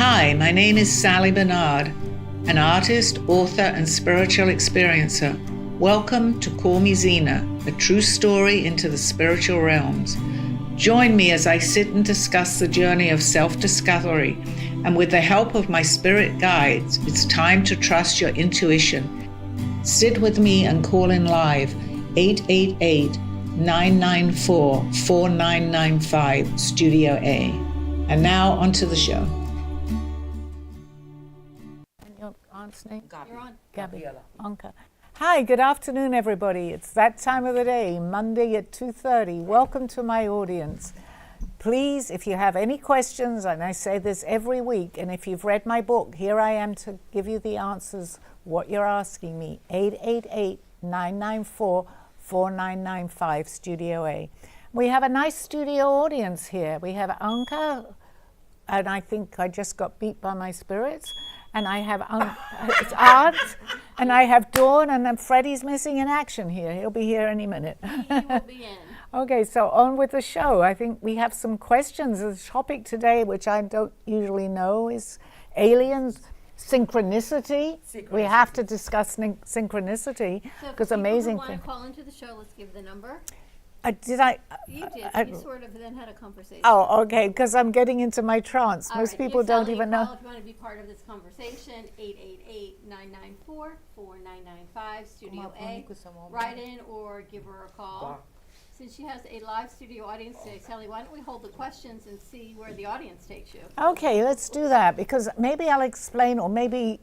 Hi, my name is Sally Barnard, an artist, author, and spiritual experiencer. Welcome to Call Me Zena, a true story into the spiritual realms. Join me as I sit and discuss the journey of self-discovery, and with the help of my spirit guides, it's time to trust your intuition. Sit with me and call in live 888-994-4995 Studio A. And now onto the show. Your aunt's name? You're on. Gabby. Anka. Hi, good afternoon, everybody. It's that time of the day, Monday at 2:30. Welcome to my audience. Please, if you have any questions, and I say this every week, and if you've read my book, here I am to give you the answers, what you're asking me. 888-994-4995 Studio A. We have a nice studio audience here. We have Anka, and I think I just got beat by my spirits. And I have it's Art, and I have Dawn, and then Freddie's missing in action here. He'll be here any minute. He will be in. Okay, so on with the show. I think we have some questions. The topic today, which I don't usually know, is aliens, synchronicity. We have to discuss synchronicity because amazing thing. thing. If you want to call into the show, let's give the number. Did I? You did. You sort of then had a conversation. Oh, okay, because I'm getting into my trance. All Most right, people don't even know. If you want to be part of this conversation, 888-994-4995, Studio A. Write in or give her a call. Since she has a live studio audience today, Sally, why don't we hold the questions and see where the audience takes you? Okay, let's do that, because maybe I'll explain, or maybe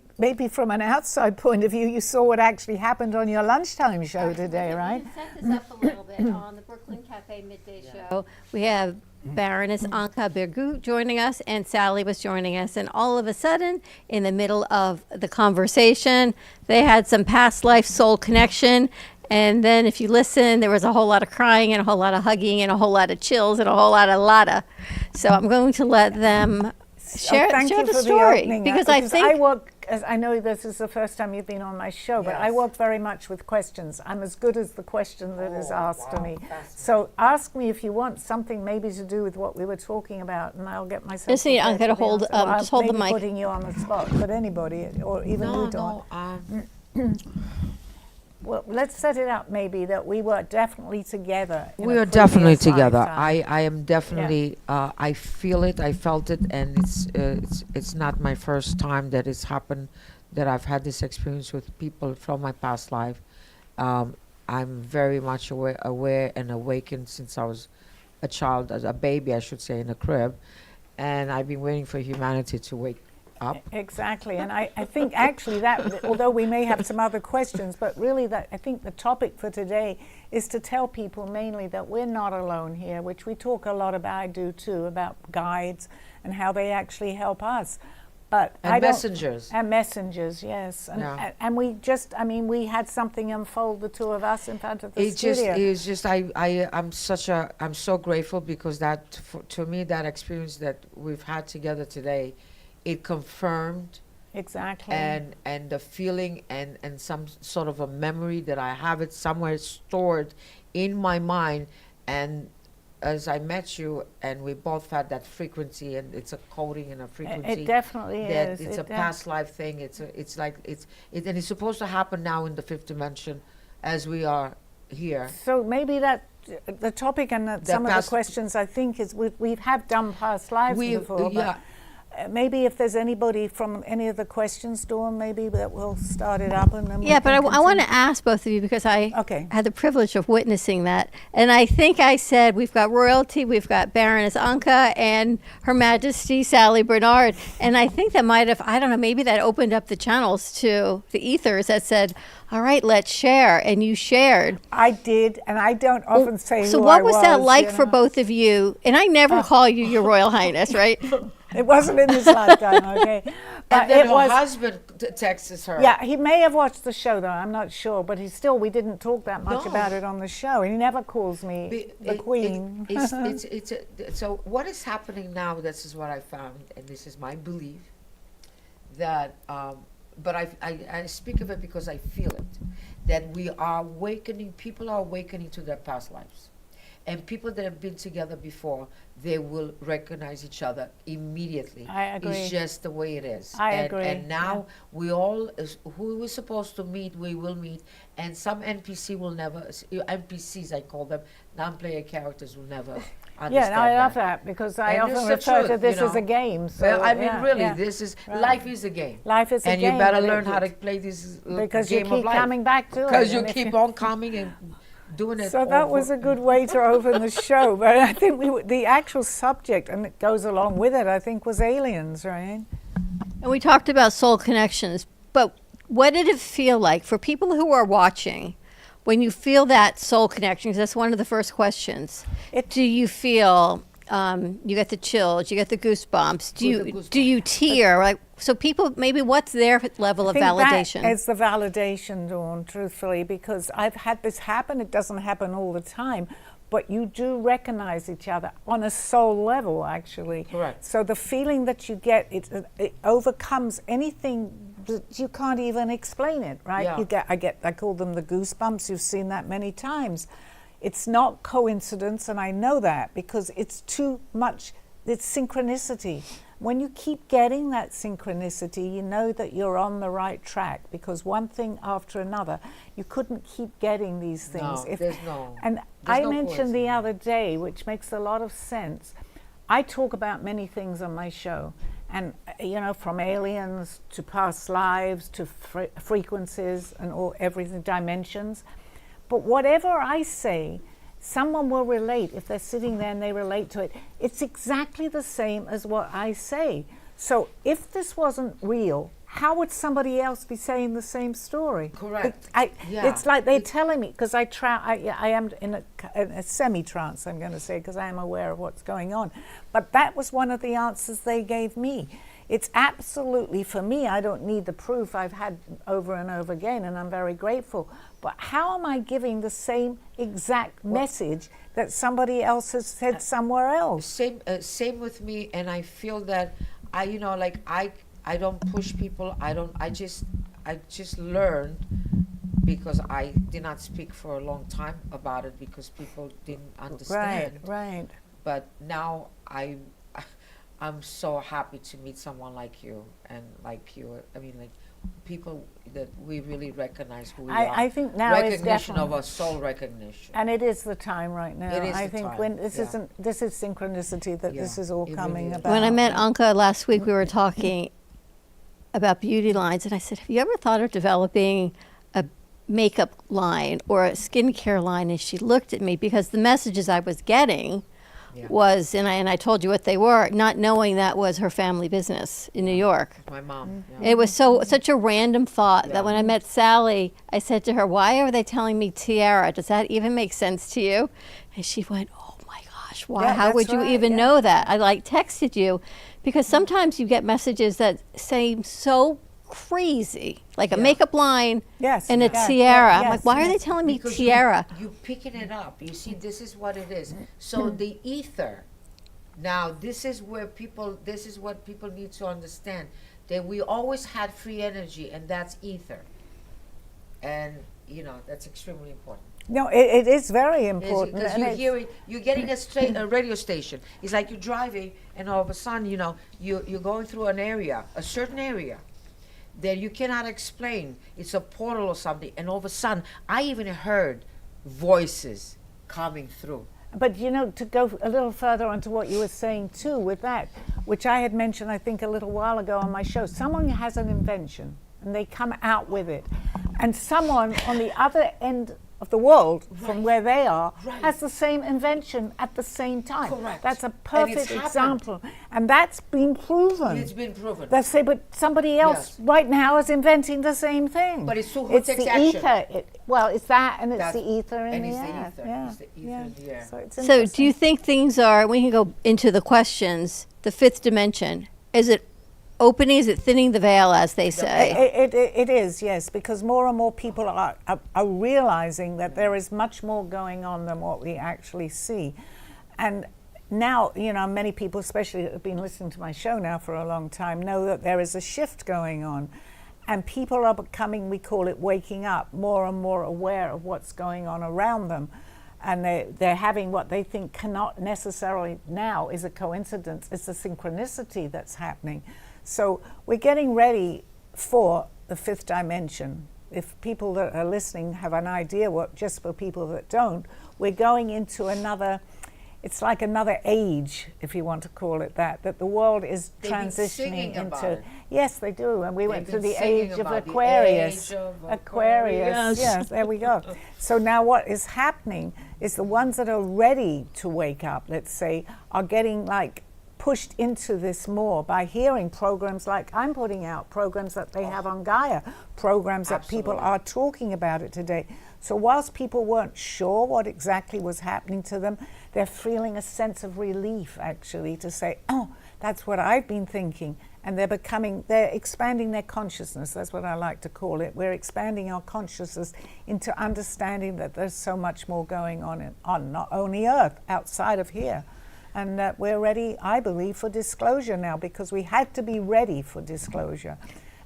from an outside point of view, you saw what actually happened on your lunchtime show today, right? We can set this up a little bit on the Brooklyn Cafe Midday Show. We have Baroness Anka Bergu joining us, and Sally was joining us, and all of a sudden, in the middle of the conversation, they had some past life soul connection. And then if you listen, there was a whole lot of crying and a whole lot of hugging and a whole lot of chills and a whole lot of. So I'm going to let them share the story. Because I work, as I know this is the first time you've been on my show, but I work very much with questions. I'm as good as the question that is asked to me. So ask me if you want something maybe to do with what we were talking about, and I'll get myself. Just I'm going to hold, just hold the mic. Putting you on the spot, but anybody, or even you don't. Well, let's set it up maybe that we were definitely together. We are definitely together. Lifetime. I am definitely. I feel it. I felt it, and it's not my first time that it's happened. That I've had this experience with people from my past life. I'm very much aware and awakened since I was a child, as a baby, I should say, in a crib, and I've been waiting for humanity to wake up. Exactly, and I think actually that, although we may have some other questions, but really that I think the topic for today is to tell people mainly that we're not alone here, which we talk a lot about, I do too, about guides and how they actually help us. But messengers. And messengers, yes. And we just, we had something unfold, the two of us in front of the studio. I'm so grateful because to me, that experience that we've had together today, it confirmed exactly and the feeling and some sort of a memory that I have it somewhere stored in my mind. And as I met you, and we both had that frequency, and it's a coding and a frequency. It definitely is. It's a past life thing. And it's supposed to happen now in the fifth dimension, as we are here. So maybe that the topic and some of the questions I think is we have done past lives before. But maybe if there's anybody from any of the questions, Dawn, maybe that we'll start it up and then. Yeah, but I want to ask both of you because I had the privilege of witnessing that, and I think I said we've got royalty, we've got Baroness Anka and Her Majesty Sally Barnard, and I think that might have, I don't know, maybe that opened up the channels to the ethers that said, all right, let's share, and you shared. I did, and I don't often say so who what I was that like for both of you? And I never call you Your Royal Highness, right? It wasn't in this lifetime, okay? But and then her husband texts her. Yeah, he may have watched the show, though. I'm not sure. But we didn't talk that much about it on the show. He never calls me the Queen. So what is happening now, this is what I found, and this is my belief, that, but I speak of it because I feel it, that we are awakening, people are awakening to their past lives. And people that have been together before, they will recognize each other immediately. I agree. It's just the way it is. I and, agree, And now we all, who we're supposed to meet, we will meet. And some NPC will never, NPCs I call them, non-player characters will never understand Yeah, I love that because I And often it's the refer to truth, this you as a know. game. So, Well, I mean, yeah, really, yeah. this is, Right. life is a game. Life is a And game. you better but learn how to play this because game you of keep life. coming back to it. Because you and if keep on coming and doing it So that was a good way to open the show. But I think the actual subject, and it goes along with it, I think, was aliens, right? And we talked about soul connections, but what did it feel like for people who are watching when you feel that soul connection? 'Cause that's one of the first questions. Do you feel you get the chills, you get the goosebumps? Do you tear? Like, so people, maybe what's their level of validation? It's the validation, Dawn, truthfully, because I've had this happen. It doesn't happen all the time, but you do recognize each other on a soul level, actually. Correct. So the feeling that you get, it overcomes anything that you can't even explain it, right? Yeah. I call them the goosebumps. You've seen that many times. It's not coincidence, and I know that because it's too much. It's synchronicity. When you keep getting that synchronicity, you know that you're on the right track, because one thing after another, you couldn't keep getting these things. No, there's no. And there's I no mentioned the coincidence. other day, which makes a lot of sense. I talk about many things on my show, and from aliens to past lives to frequencies and all everything, dimensions. But whatever I say, someone will relate. If they're sitting there and they relate to it, it's exactly the same as what I say. So if this wasn't real, how would somebody else be saying the same story? Correct. Yeah. It's like they're telling me, because I am in a semi-trance, I'm going to say, because I am aware of what's going on. But that was one of the answers they gave me. It's absolutely, for me, I don't need the proof. I've had over and over again, and I'm very grateful. But how am I giving the same exact message that somebody else has said somewhere else? Same with me, and I feel that I don't push people. I just learned, because I did not speak for a long time about it because people didn't understand. Right. But now I'm so happy to meet someone like you, and like you. I mean, like people that we really recognize who we are. I think now is recognition of definitely, our soul recognition. and it is the time right now. It is I the think time, when this yeah. this is synchronicity that this Yeah, is all it coming really is. about. When I met Anka last week, we were talking about beauty lines, and I said, have you ever thought of developing a makeup line or a skincare line? And she looked at me, because the messages I was getting Yeah. was, and I told you what they were, not knowing that was her family business in New York. My mom. Mm-hmm. Yeah. It was such a random thought that when I met Sally, I said to her, why are they telling me tiara? Does that even make sense to you? And she went, oh my gosh, why? Yeah, How that's would you right, even yeah. know that? I texted you, because sometimes you get messages that seem so crazy, like a makeup line Yes, and a yeah, tiara. yeah, I'm like, yes, why are yes. they telling me Because tiara? You picking it up. You see, this is what it is. So the ether. Now, this is what people need to understand, that we always had free energy, and that's ether. And, that's extremely important. No, it is very It's- important. Because and you it's- hear it, you're getting a radio station. It's like you're driving, and all of a sudden, you're going through a certain area that you cannot explain. It's a portal or something, and all of a sudden, I even heard voices coming through. But to go a little further onto what you were saying too with that, which I had mentioned I think a little while ago on my show, someone has an invention and they come out with it, and someone on the other end of the world from where they are has the same invention at the same time. Correct. That's a And it's perfect happened. example, and that's been proven. It's been proven. They say, but somebody else Yes. right now is inventing the same thing. But it's who it's takes the action. ether. It's that, and it's That's- the ether in and the it's air. the ether. Yeah. It's the ether yeah. in the air. So, it's So do you interesting. think things are, we can go into the questions, the fifth dimension, is it opening, is it thinning the veil, as they say? It is, yes, because more and more people are realizing that there is much more going on than what we actually see. And now, many people, especially that have been listening to my show now for a long time, know that there is a shift going on. And people are becoming, we call it waking up, more and more aware of what's going on around them. and they're having what they think cannot necessarily now is a coincidence. It's a synchronicity that's happening. So we're getting ready for the fifth dimension. If people that are listening have an idea, what, just for people that don't, we're going into another, it's like another age, if you want to call it that the world is They've been transitioning singing about into. it. Yes, they do. And we went They've through been the singing age of about the Aquarius. age of Aquarius. Yes, there we go. So now what is happening is the ones that are ready to wake up, let's say, are getting like pushed into this more by hearing programs like I'm putting out, programs that they have on Gaia, programs that people Absolutely. are talking about it today. So whilst people weren't sure what exactly was happening to them, they're feeling a sense of relief actually to say, oh, that's what I've been thinking. And they're expanding their consciousness. That's what I like to call it. We're expanding our consciousness into understanding that there's so much more going on not only Earth, outside of here. And that we're ready, I believe, for disclosure now, because we had to be ready for disclosure.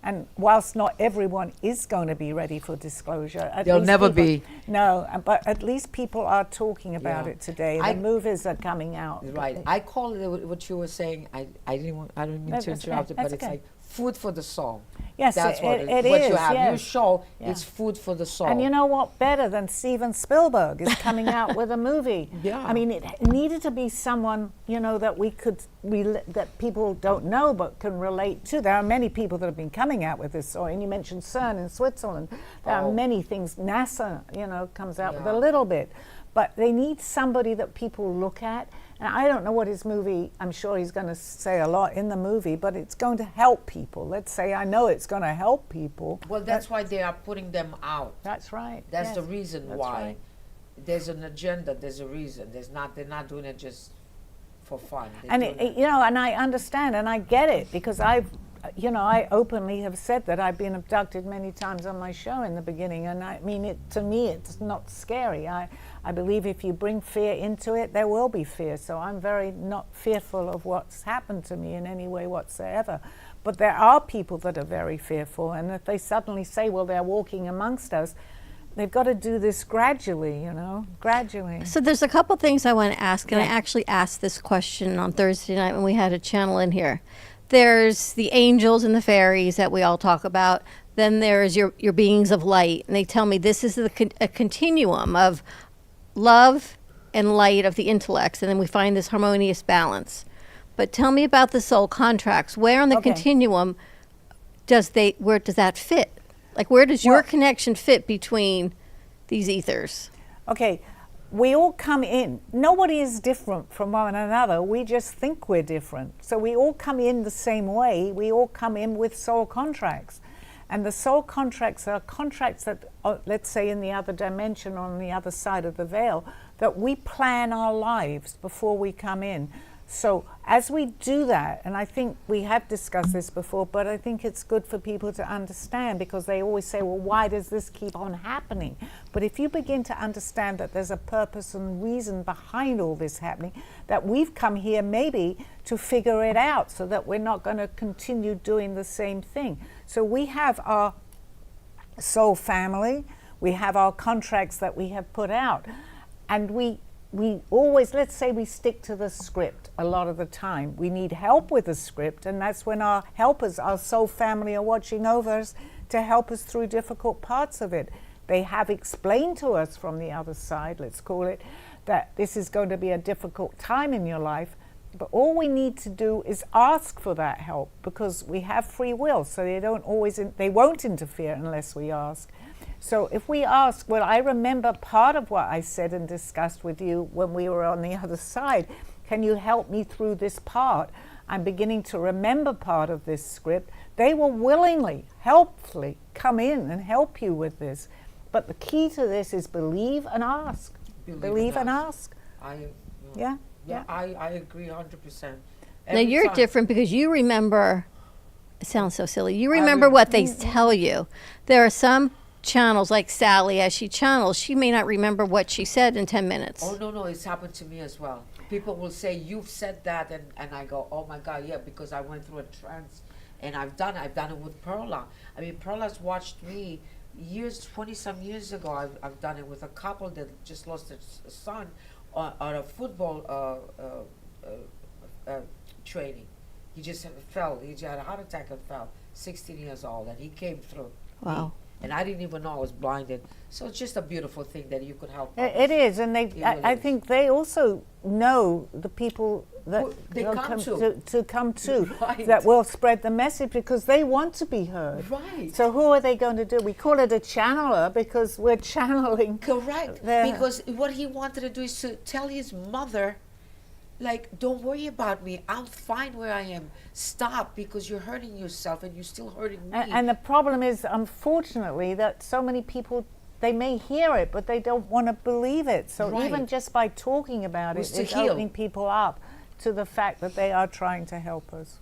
And whilst not everyone is going to be ready for disclosure, They'll never be. No, but at least people are talking about Yeah. it today. I- The movies are coming out. Right. I call it what you were saying. I didn't mean That's to okay. interrupt it, That's but it's okay. like food for the soul. Yes, That's what it what is, you have. yes. Your show Yeah. is food for the soul. And you know what? Better than Steven Spielberg is coming out with a movie. Yeah. I mean, it needed to be someone, you know, that we could that people don't know but can relate to. There are many people that have been coming out with this story, and you mentioned CERN in Switzerland. There are many things. NASA, you know, comes out with a Yeah. little bit, but they need somebody that people look at. And I don't know what his movie, I'm sure he's going to say a lot in the movie, but it's going to help people. Let's say I know it's going to help people. Well, that's why they are putting them out. That's right. That's yes, the reason that's why. right. There's an agenda. There's a reason. They're not doing it just for fun. They're And doing you know, and I understand and I get it, because I openly have said that I've been abducted many times on my show in the beginning, and I mean, to me, it's not scary. I believe if you bring fear into it, there will be fear. So I'm very not fearful of what's happened to me in any way whatsoever. But there are people that are very fearful, and if they suddenly say, well, they're walking amongst us, they've got to do this gradually, you know, gradually. So there's a couple things I want to ask, and I actually asked this question on Thursday night when we had a channel in here. There's the angels and the fairies that we all talk about. Then there's your beings of light, and they tell me this is a continuum of love and light of the intellects, and then we find this harmonious balance. But tell me about the soul contracts. Where on the Okay. continuum where does that fit? Like, where does your Well- connection fit between these ethers? Okay, we all come in. Nobody is different from one another. We just think we're different. So we all come in the same way. We all come in with soul contracts. And the soul contracts are contracts that, let's say in the other dimension, on the other side of the veil, that we plan our lives before we come in. So as we do that, and I think we have discussed this before, but I think it's good for people to understand, because they always say, well, why does this keep on happening? But if you begin to understand that there's a purpose and reason behind all this happening, that we've come here maybe to figure it out so that we're not going to continue doing the same thing. So we have our soul family, we have our contracts that we have put out, and we always, let's say we stick to the script a lot of the time. We need help with the script, and that's when our helpers, our soul family, are watching over us to help us through difficult parts of it. They have explained to us from the other side, let's call it, that this is going to be a difficult time in your life, but all we need to do is ask for that help, because we have free will, so they won't interfere unless we ask. So if we ask, well, I remember part of what I said and discussed with you when we were on the other side. Can you help me through this part? I'm beginning to remember part of this script. They will willingly, helpfully come in and help you with this. But the key to this is believe and ask. Believe and ask. Yeah. I agree 100%. Now you're different because you remember, it sounds so silly, you remember what they tell you. There are some channels like Sally, as she channels, she may not remember what she said in 10 minutes. Oh, no, it's happened to me as well. People will say, you've said that, and I go, oh my God, yeah, because I went through a trance, and I've done it with Perla. I mean, Perla's watched me years, 20 some years ago, I've done it with a couple that just lost their son on a football training. He just fell. He had a heart attack and fell. 16 years old, and he came through. Wow. Me. And I didn't even know I was blinded. So it's just a beautiful thing that you could help. It is, and they. It I really think they also know the people that Who they will come to come to Right. that will spread the message because they want to be heard. Right. So who are they going to do? We call it a channeler because we're channeling. Correct. the- Because what he wanted to do is to tell his mother, like, don't worry about me. I'm fine where I am. Stop, because you're hurting yourself and you're still hurting me. And the problem is, unfortunately, that so many people, they may hear it, but they don't want to believe it. So Right. even just by talking about Was it, to it's heal. opening people up to the fact that they are trying to help us.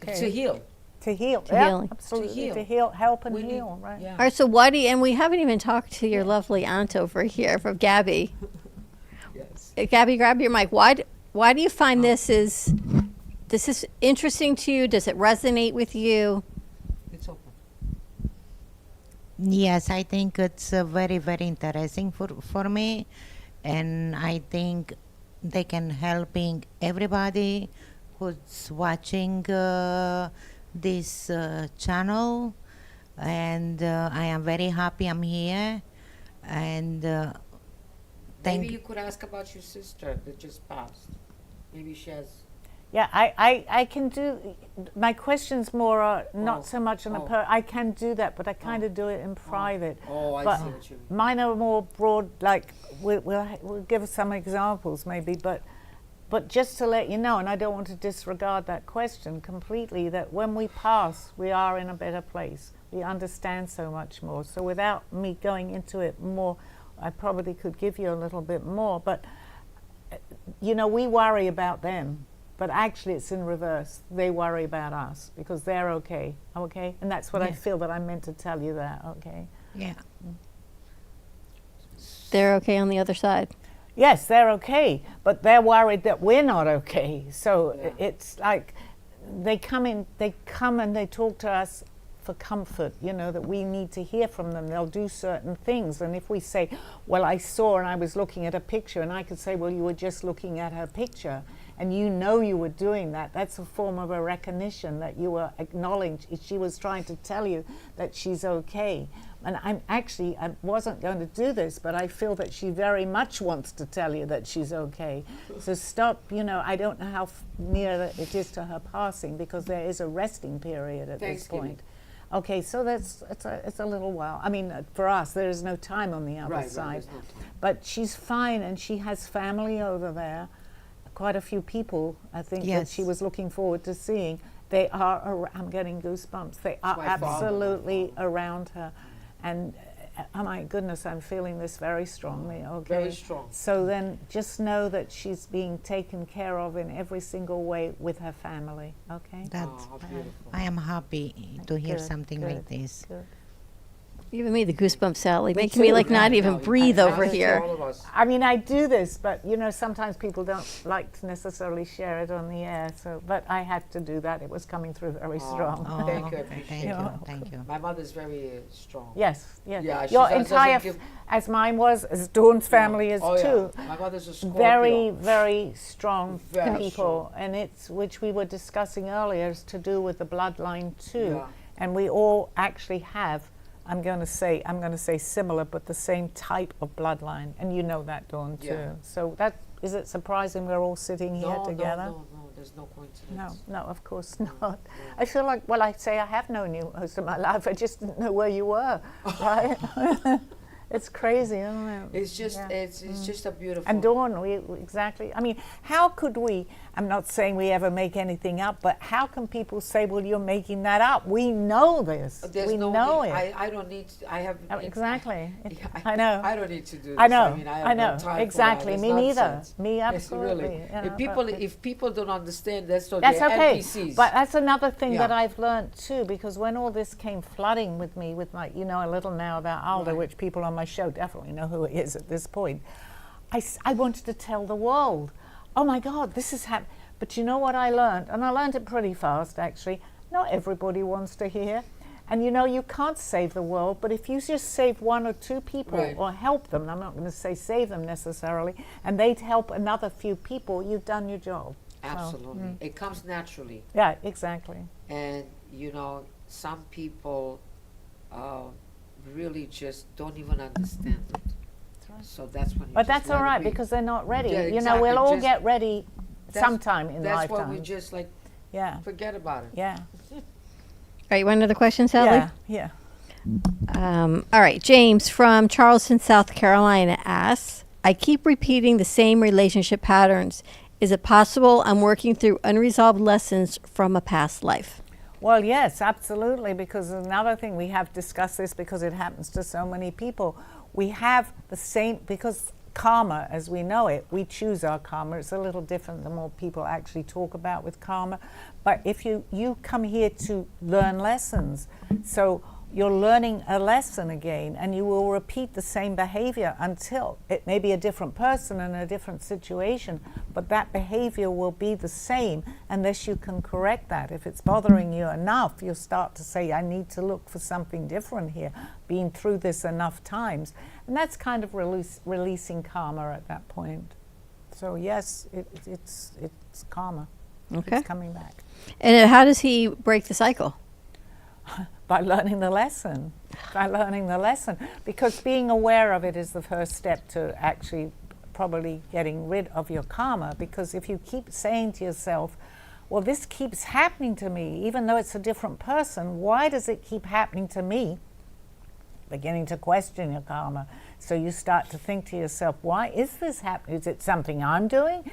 To heal. To heal. To Yeah, healing. absolutely. To heal. To heal, help and We need- heal, right? Yeah. All right, so why do you, and we haven't even talked to your lovely aunt over here from Gabby. Yes. Gabby, grab your mic. Why do you find this is interesting to you? Does it resonate with you? It's open. Yes, I think it's very, very interesting for me, and I think they can helping everybody who's watching this channel, and I am very happy I'm here, and Maybe you could ask about your sister that just passed. Maybe she has. Yeah, I can do, my questions more are not Oh, so much on oh. I can do that, but I kind of do it in private. Oh, I But see what you mean. mine are more broad, like, we'll give some examples maybe, but just to let you know, and I don't want to disregard that question completely, that when we pass, we are in a better place. We understand so much more. So without me going into it more, I probably could give you a little bit more, but you know, we worry about them, but actually it's in reverse. They worry about us because they're okay, and that's what I Yes. feel that I meant to tell you that, okay? yeah. They're okay on the other side. Yes, they're okay, but they're worried that we're not okay. So Yeah. it's like they come and they talk to us for comfort, you know, that we need to hear from them. They'll do certain things. And if we say, well, I saw and I was looking at a picture, and I could say, well, you were just looking at her picture, and you know you were doing that, that's a form of a recognition that you were acknowledging. She was trying to tell you that she's okay. And I wasn't going to do this, but I feel that she very much wants to tell you that she's okay. So stop, you know, I don't know how near it is to her passing, because there is a resting period at this Thanksgiving. point. Okay, so it's a little while. I mean, for us, there is no time on the other Right, side. there's no time. But she's fine, and she has family over there. Quite a few people, I think, that Yes. she was looking forward to seeing. They are, I'm getting goosebumps. They are my father. absolutely around her. And oh my goodness, I'm feeling this very strongly, okay? Very strong. So then just know that she's being taken care of in every single way with her family, okay? That's Oh, how beautiful. I am happy to hear Good, something good, like this. good. Giving me the goosebumps, Sally, making me like not even breathe over here. All of us. I mean, I do this, but you know, sometimes people don't like to necessarily share it on the air. So, but I had to do that. It was coming through very strong. Oh, Thank you, I thank appreciate you, it. thank you. My mother's very strong. Yes, yes. Yeah, she Your doesn't entire, give- as mine was, as Dawn's family is Oh, too. Yeah. My mother's a Scorpio. Very, very strong Very people, and it's which we were discussing earlier is to do with the bloodline too. Yeah. And we all actually have. I'm going to say similar, but the same type of bloodline, and you know that, Dawn, too. Yeah. So that is it surprising we're all sitting here No, together? no, there's no coincidence. No, of course not. I feel like, well, I say I have known you most of my life. I just didn't know where you were, right? It's crazy, isn't it? It's just, Yeah. it's just a beautiful. And Dawn, we exactly. I mean, how could we? I'm not saying we ever make anything up, but how can people say, "Well, you're making that up"? We know this. There's we no know need, it. I don't need. I have Oh, exactly. Yeah, I know. I don't need to do this. I know. mean, I have I know. No time Exactly. For that. Me It's neither. nonsense. Me Yes, absolutely. really. you know, If people don't understand, that's what that's they're okay. NPCs. But that's another thing Yeah. that I've learned too, because when all this came flooding with me, with my, you know, a little now about Aldo, Right. which people on my show definitely know who he is at this point, I wanted to tell the world, oh my God, this is happening. But you know what I learned? And I learned it pretty fast, actually. Not everybody wants to hear. And you know, you can't save the world, but if you just save one or two people Right. or help them, I'm not going to say save them necessarily, and they'd help another few people, you've done your job. Absolutely. It comes naturally. Yeah, exactly. And, you know, some people really just don't even understand it. So that's when you But just that's let all it right be. because they're not ready. Yeah, You know, we'll exactly. all Just- get ready That's- sometime in That's lifetime. what we just like Yeah, forget about it. yeah, All right, you want another question, Sally? yeah. All right, James from Charleston, South Carolina asks, I keep repeating the same relationship patterns. Is it possible I'm working through unresolved lessons from a past life? Well, yes, absolutely, because another thing, we have discussed this because it happens to so many people. We have the same, because karma, as we know it, we choose our karma. It's a little different than what people actually talk about with karma. But if you come here to learn lessons, so you're learning a lesson again, and you will repeat the same behavior until it may be a different person in a different situation, but that behavior will be the same unless you can correct that. If it's bothering you enough, you'll start to say, I need to look for something different here, been through this enough times. And that's kind of releasing karma at that point. So yes, it's karma. Okay. It's coming back. And how does he break the cycle? By learning the lesson. By learning the lesson. Because being aware of it is the first step to actually probably getting rid of your karma. Because if you keep saying to yourself, well, this keeps happening to me, even though it's a different person, why does it keep happening to me? Beginning to question your karma. So you start to think to yourself, why is this happening? Is it something I'm doing?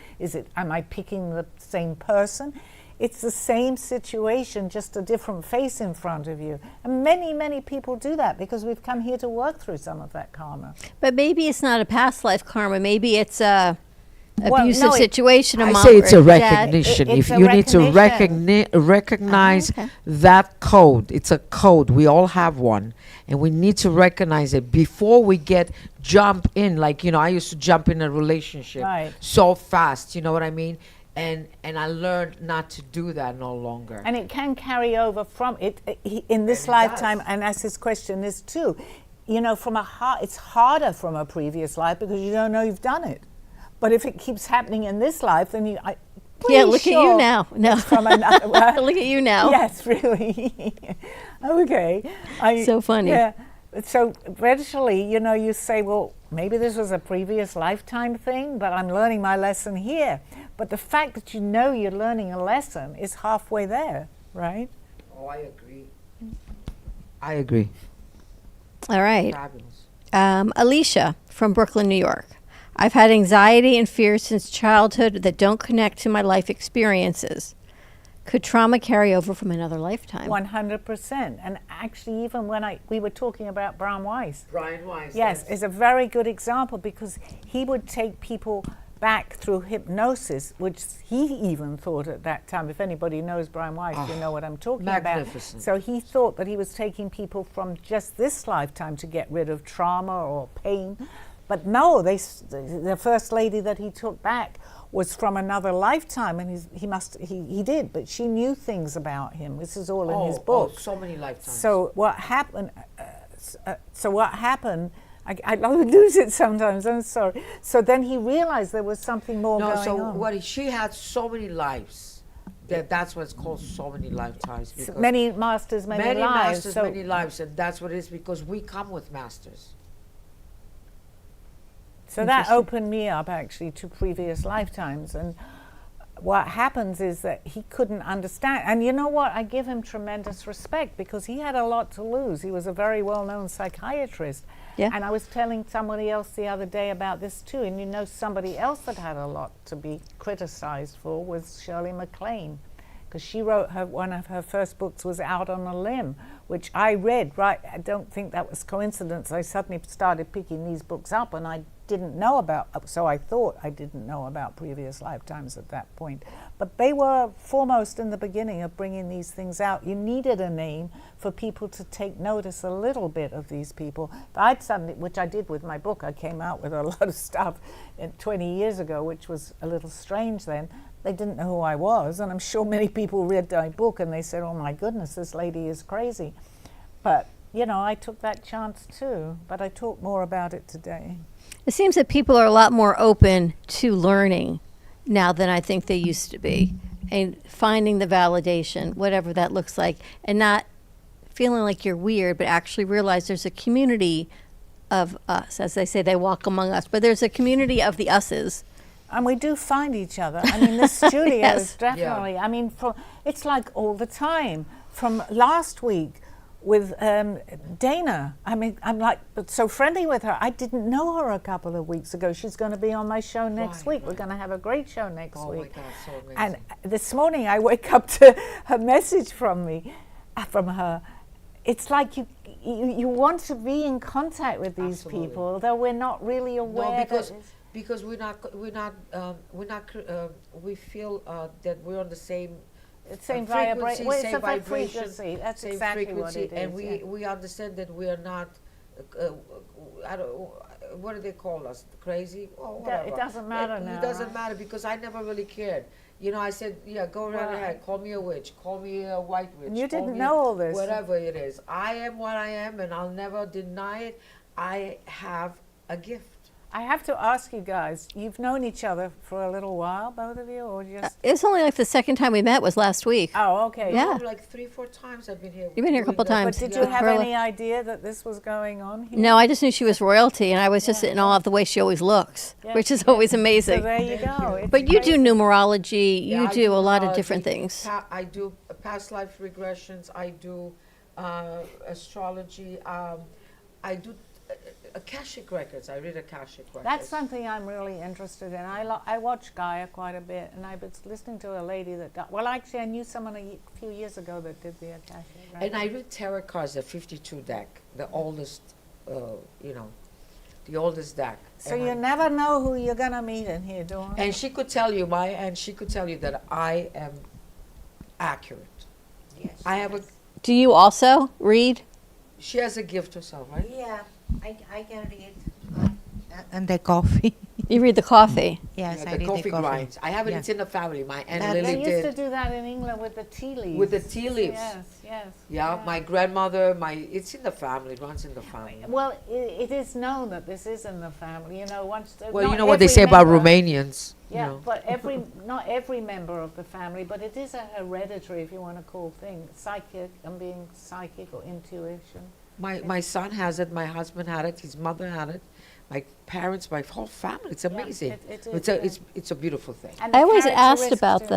Am I picking the same person? It's the same situation, just a different face in front of you. And many, many people do that because we've come here to work through some of that karma. But maybe it's not a past life karma. Maybe it's a Well, abusive no, situation I among say it's a or dad. recognition. It's If a you need to recognition. recognize okay. that code, it's a code. We all have one, and we need to recognize it before we jump in. Like, you know, I used to jump in a relationship Right. so fast. You know what I mean? And I learned not to do that no longer. And it can carry over from it in this And it lifetime, does. and as his question is too. You know, it's harder from a previous life because you don't know you've done it. But if it keeps happening in this life, then Yeah, look at you now. No. From another, Look at you now. Yes, really. Okay. So funny. Yeah. So eventually, you know, you say, well, maybe this was a previous lifetime thing, but I'm learning my lesson here. But the fact that you know you're learning a lesson is halfway there, right? Oh, I agree. I agree. All right. Fabulous. Alicia from Brooklyn, New York. I've had anxiety and fears since childhood that don't connect to my life experiences. Could trauma carry over from another lifetime? 100%. And actually, even when we were talking about Brian Weiss. Brian Weiss. Yes, is a very good example because he would take people back through hypnosis, which he even thought at that time, if anybody knows Brian Weiss, you know what I'm talking about. magnificent. So he thought that he was taking people from just this lifetime to get rid of trauma or pain. But no, the first lady that he took back was from another lifetime, and he did, but she knew things about him. This is all in his book. Oh, so many lifetimes. So what happened? I lose it sometimes. I'm sorry. So then he realized there was something more going on. She had so many lives. That's what's called so many lifetimes. Because Many masters, many lives. masters, So many lives, and that's what it is because we come with masters. So that opened me up actually to previous lifetimes. And what happens is that he couldn't understand. And you know what? I give him tremendous respect because he had a lot to lose. He was a very well-known psychiatrist. Yeah. And I was telling somebody else the other day about this too. And you know, somebody else that had a lot to be criticized for was Shirley MacLaine. Because she wrote one of her first books was Out on a Limb, which I read, right? I don't think that was coincidence. I suddenly started picking these books up and I didn't know about, so I thought I didn't know about previous lifetimes at that point. But they were foremost in the beginning of bringing these things out. You needed a name for people to take notice a little bit of these people. But which I did with my book, I came out with a lot of stuff 20 years ago, which was a little strange then. They didn't know who I was, and I'm sure many people read my book and they said, oh my goodness, this lady is crazy. But, you know, I took that chance too, but I talk more about it today. It seems that people are a lot more open to learning now than I think they used to be, and finding the validation, whatever that looks like, and not feeling like you're weird, but actually realize there's a community of us. As they say, they walk among us, but there's a community of the us's. And we do find each other. I mean, this studio Yes. is definitely, I mean, it's like all the time. From last week with Dana, I mean, I'm like so friendly with her. I didn't know her a couple of weeks ago. She's going to be on my show next week. We're going to have a great show next Oh week. my God, so amazing. And this morning I wake up to her message from her. It's like you want to be in contact with these Absolutely. people, though we're not really aware. No, because we feel that we're on the same same frequency, vibration. Well, it's same a vibration, frequency. That's same exactly frequency, what it is. and we understand that we are not. I don't. What do they call us? Crazy? Oh, whatever. It doesn't matter now. It doesn't right? matter because I never really cared. You know, I said, yeah, go right Right. ahead. Call me a witch. Call me a white witch. And you call didn't me know all this. Whatever it is, I am what I am, and I'll never deny it. I have a gift. I have to ask you guys, you've known each other for a little while, both of you, or just... It was only like the second time we met was last week. Oh, okay. Yeah. Like 3-4 times I've been here. You've been here a doing couple that. times. But did Yeah. you have Really? any idea that this was going on here? No, I just knew she was royalty, and I was just in awe of the way she always looks, Yeah. which is always So amazing. there you go. It's But you do crazy. numerology, Yeah, you I do a lot of numerology, different things. I do past life regressions. I do astrology. I do Akashic records. I read Akashic records. That's something I'm really interested in. I watch Gaia quite a bit, and I was listening to a lady that... Well, actually, I knew someone a few years ago that did the Akashic. Right? And I read tarot cards, the 52 deck, the oldest, the oldest deck. So And you I- never know who you're going to meet in here, do you? And she could tell you, that I am accurate. Yes. I have a. Do you also read? She has a gift herself, right? Yeah, I can read. And the coffee. You read the coffee. Yes, Yeah, I the read coffee the coffee. grinds. I have it. Yeah. It's in the family. My Aunt That- They Lily used to did. do that in England with the tea leaves. With the tea leaves. Yes, yes. Yeah, my grandmother. It's in the family. It runs in the family. Well, it is known that this is in the family. You know, Well, not you know what they every say about member- Romanians. Yeah, You know. but not every member of the family, but it is a hereditary, if you want to call thing, psychic and being psychic or intuition. My son has it. My husband had it. His mother had it. My parents, my whole family. It's amazing. it it's is, it's a beautiful thing. And I the always asked about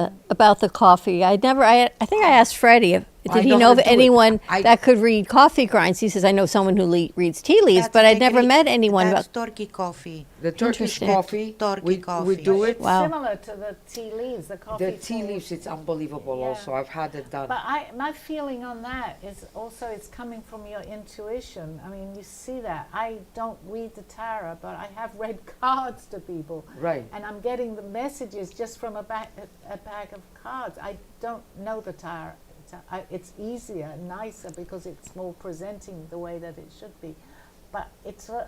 the coffee. I think I asked Freddie if I did he know know how of to do it. anyone I- that could read coffee grinds. He says I know someone who reads tea leaves, That's but I'd the never Greek- met anyone That's about. Turkey coffee. The Turkish Interesting. coffee. Turkey we coffee. do it. It's Wow. similar to the tea leaves, the coffee. The tea falls. leaves. It's unbelievable. Yeah. Also, I've had it done. But my feeling on that is also it's coming from your intuition. I mean, you see that. I don't read the tarot, but I have read cards to people. Right. And I'm getting the messages just from a bag of cards. I don't know the tarot. It's easier, nicer, because it's more presenting the way that it should be. But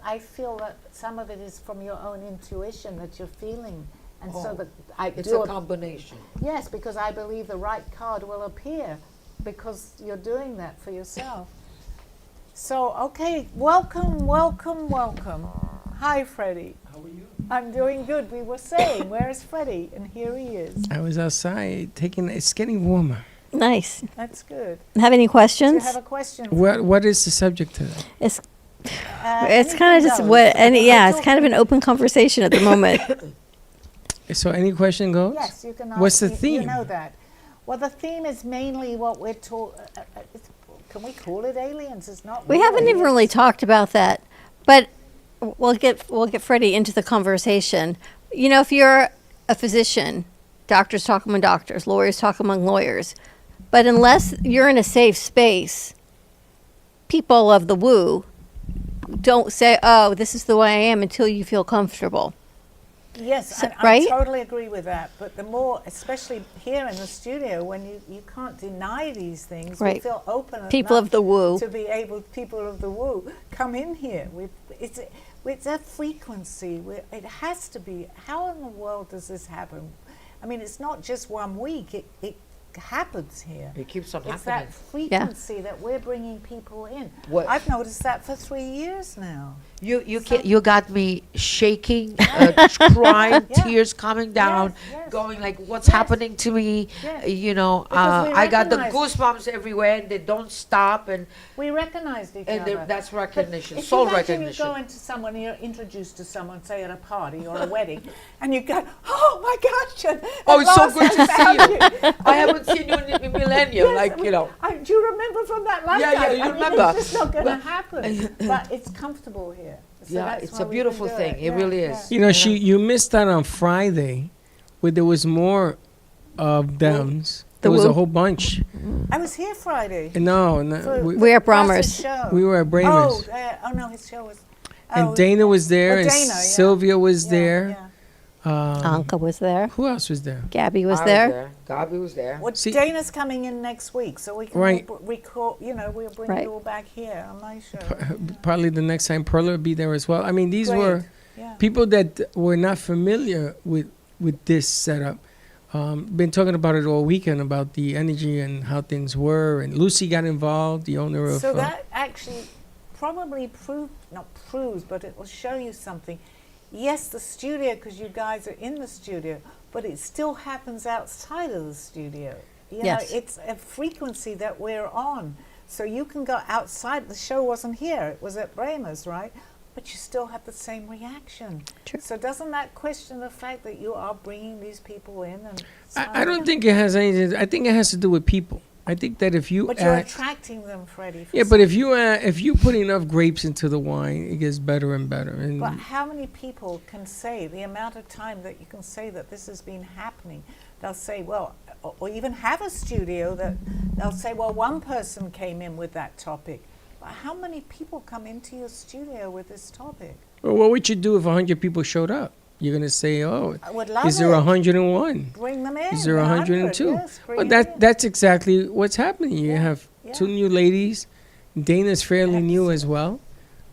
I feel that some of it is from your own intuition that you're feeling. And so Oh, that I It's do a combination. Yes, because I believe the right card will appear because you're doing that for yourself. So, okay, welcome. Hi, Freddie. How are you? I'm doing good. We were saying, where is Freddie? And here he is. I was outside it's getting warmer. Nice. That's good. Have any Do you questions? have a question? What is the subject today? It's Anything kind of just goes. what, and yeah, it's Talk- kind of an open conversation at the moment. So any question goes? Yes, you can ask. What's the You theme? know that. Well, the theme is mainly what we're talking. Can we call it aliens? It's not. We haven't even It's- really talked about that, but we'll get Freddie into the conversation. You know, if you're a physician, doctors talk among doctors, lawyers talk among lawyers, but unless you're in a safe space, people of the woo don't say, "Oh, this is the way I am," until you feel comfortable. Yes, So- I right? totally agree with that. But the more, especially here in the studio, when you can't deny these things, we Right. feel open People enough of the woo. to be able, people of the woo, come in here. It's a frequency. It has to be. How in the world does this happen? I mean, it's not just 1 week. happens here. It keeps on It's happening. that frequency that we're bringing people in. What- I've noticed that for 3 years now. You got me shaking, crying, Yeah. tears coming down, yes. going like, what's Yes. happening to me? Yes. I we got the recognize- goosebumps everywhere, and they don't stop, and We recognized each other. that's But recognition, if soul you imagine recognition. you go into someone, you're introduced to someone, say at a party or a wedding, and you go, oh my gosh! And Oh, at it's so last good I to see found you. I haven't seen you in a millennium, Yes, do you remember from that lifetime? Yeah, you I mean, remember. It's just not going to But- happen. But it's comfortable here. So Yeah, that's it's why a we beautiful can do thing. It really is. You know, you missed out on Friday, where there was more of thems. There was a woo? whole bunch. I was here Friday. No, for- We're at for Russ's Brahmer's. show. we were at Oh, Bramers. no, his show was. And Dana was there, Oh, and Dana, yeah. Sylvia was yeah, there. yeah. Anka was there. Who else was there? Gabby was I there. Gabi was there. Well, See- Dana's coming in next week, so we can Right. record. We'll bring Right. it all back here on my show. Probably the next time Perla would be there as well. I mean, these Great. were Yeah. people that were not familiar with this setup. Been talking about it all weekend, about the energy and how things were. And Lucy got involved, the owner of. So that actually probably proves, but it will show you something. Yes, the studio, because you guys are in the studio, but it still happens outside of the studio. You Yes. know, it's a frequency that we're on. So you can go outside. The show wasn't here; it was at Brahmer's, right? But you still have the same reaction. True. So doesn't that question the fact that you are bringing these people in? And I don't think it has anything. I think it has to do with people. I think that if you But you're act, attracting them, Freddie. for yeah, but if something. you put enough grapes into the wine, it gets better and better. And But how many people can say the amount of time that you can say that this has been happening? They'll say, well, or even have a studio that they'll say, well, one person came in with that topic. But how many people come into your studio with this topic? well, what would you do if 100 people showed up? You're gonna say, oh, I would love is there it. 101? Bring them in. Is there 102? Yes, bring Well, it in. that's exactly what's happening. You Yeah, have yeah. two new ladies. Dana's fairly new as well,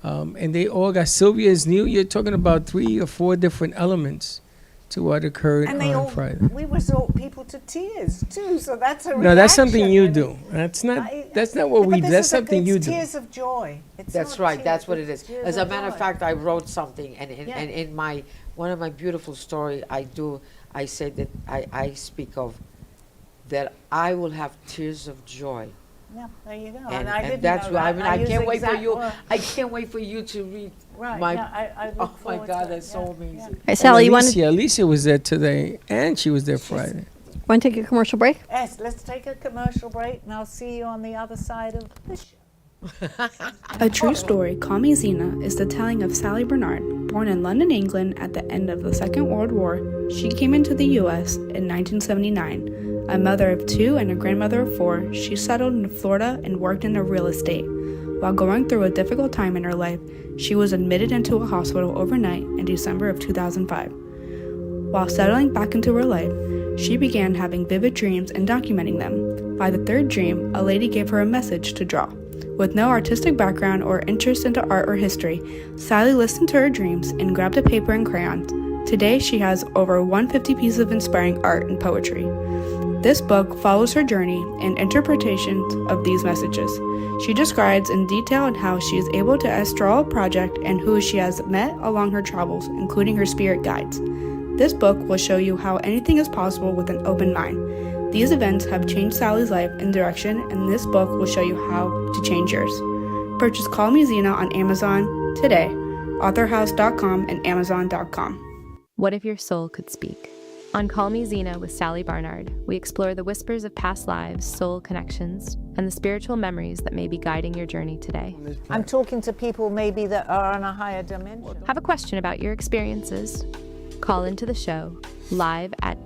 and they all got. Sylvia is new. You're talking about 3 or 4 different elements to what occurred And they on all, Friday. we resort people to tears too, so that's a No, that's something reaction, you know. do. That's not. I- That's not what But we. this That's is a- something you it's do. Tears of joy. It's That's not right. tears, That's what it it's is. tears As a matter of joy. fact, I wrote something, and Yeah. in my one of my beautiful story, I say that I speak of that I will have tears of joy, Yeah, there you go. and, I didn't that's know why I that. mean I use can't the wait for exact you. word. I can't wait for you to read Right, my. yeah, I Oh look my forward to God, it, that's so yeah, amazing. All right, Sally, you want to Alicia was there today, and she was there Friday. take a commercial break? Yes, let's take a commercial break, and I'll see you on the other side of the show. A true story, Call Me Zena, is the telling of Sally Barnard. Born in London, England at the end of the Second World War, she came into the U.S. in 1979. A mother of 2 and a grandmother of 4, she settled in Florida and worked in real estate. While going through a difficult time in her life, she was admitted into a hospital overnight in December of 2005. While settling back into her life, she began having vivid dreams and documenting them. By the 3rd dream, a lady gave her a message to draw. With no artistic background or interest into art or history, Sally listened to her dreams and grabbed a paper and crayons. Today, she has over 150 pieces of inspiring art and poetry. This book follows her journey and interpretations of these messages. She describes in detail how she is able to astral a project and who she has met along her travels, including her spirit guides. This book will show you how anything is possible with an open mind. These events have changed Sally's life and direction, and this book will show you how to change yours. Purchase Call Me Zena on Amazon today, authorhouse.com and amazon.com. What if your soul could speak? On Call Me Zena with Sally Barnard, we explore the whispers of past lives, soul connections, and the spiritual memories that may be guiding your journey today. I'm talking to people maybe that are on a higher dimension. Have a question about your experiences? Call into the show live at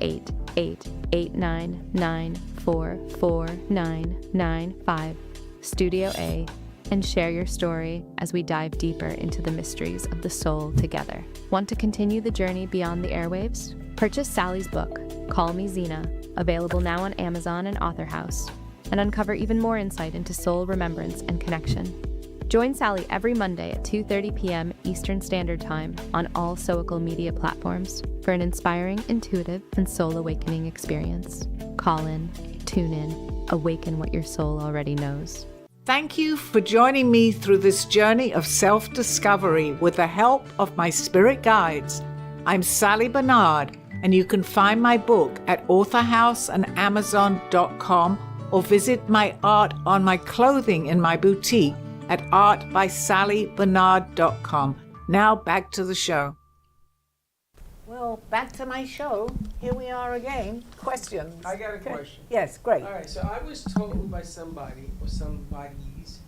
888-899-44995, Studio A, and share your story as we dive deeper into the mysteries of the soul together. Want to continue the journey beyond the airwaves? Purchase Sally's book, Call Me Zena, available now on Amazon and Author House, and uncover even more insight into soul remembrance and connection. Join Sally every Monday at 2:30 p.m. Eastern Standard Time on all social media platforms for an inspiring, intuitive, and soul awakening experience. Call in Tune in, awaken what your soul already knows. Thank you for joining me through this journey of self-discovery with the help of my spirit guides. I'm Sally Barnard, and you can find my book at authorhouseandamazon.com or visit my art on my clothing in my boutique at artbysallybarnard.com. Now back to the show. Well, back to my show. Here we are again. Questions. I got a question. Yes, great. All right, so I was told by somebody or somebodies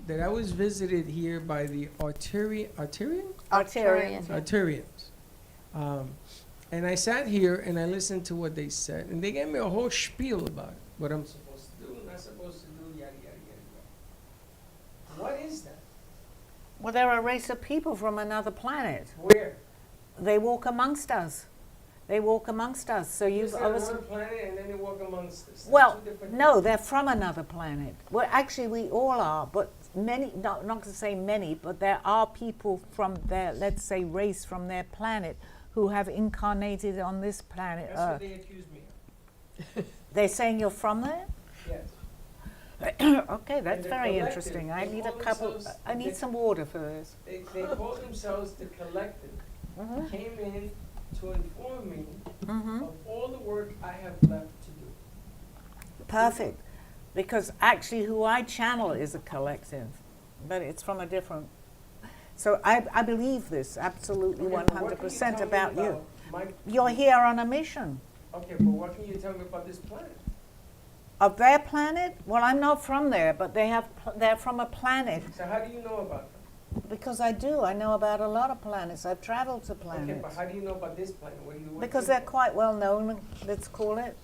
that I was visited here by the Arturians. And I sat here and I listened to what they said, and they gave me a whole spiel about it. What I'm supposed to do, not supposed to do, yada, yada, yada. What is that? Well, they're a race of people from another planet. Where? They walk amongst us. They walk amongst us. So you've Is obviously... another planet and then they walk amongst us? Well, Two different no, things. they're from another planet. Well, actually, we all are, but many, not to say many, but there are people from their, let's say, race from their planet who have incarnated on this planet That's Earth. what they accuse me of. They're saying you're from there? Yes. Okay, that's the very collective, interesting. I they need a call couple, themselves I need the- some water for this. They call themselves the collective. Came in to inform me of all the work I have left to do. Perfect. Because actually who I channel is a collective, but it's from a different... So I believe this absolutely Okay, but what can you 100% tell me about you. my- You're here on a mission. Okay, but what can you tell me about this planet? Of their planet? Well, I'm not from there, but they're from a planet. So how do you know about them? Because I do. I know about a lot of planets. I've traveled to Okay, planets. but how do you know about this planet? What do you? Because they're quite well known, let's call it.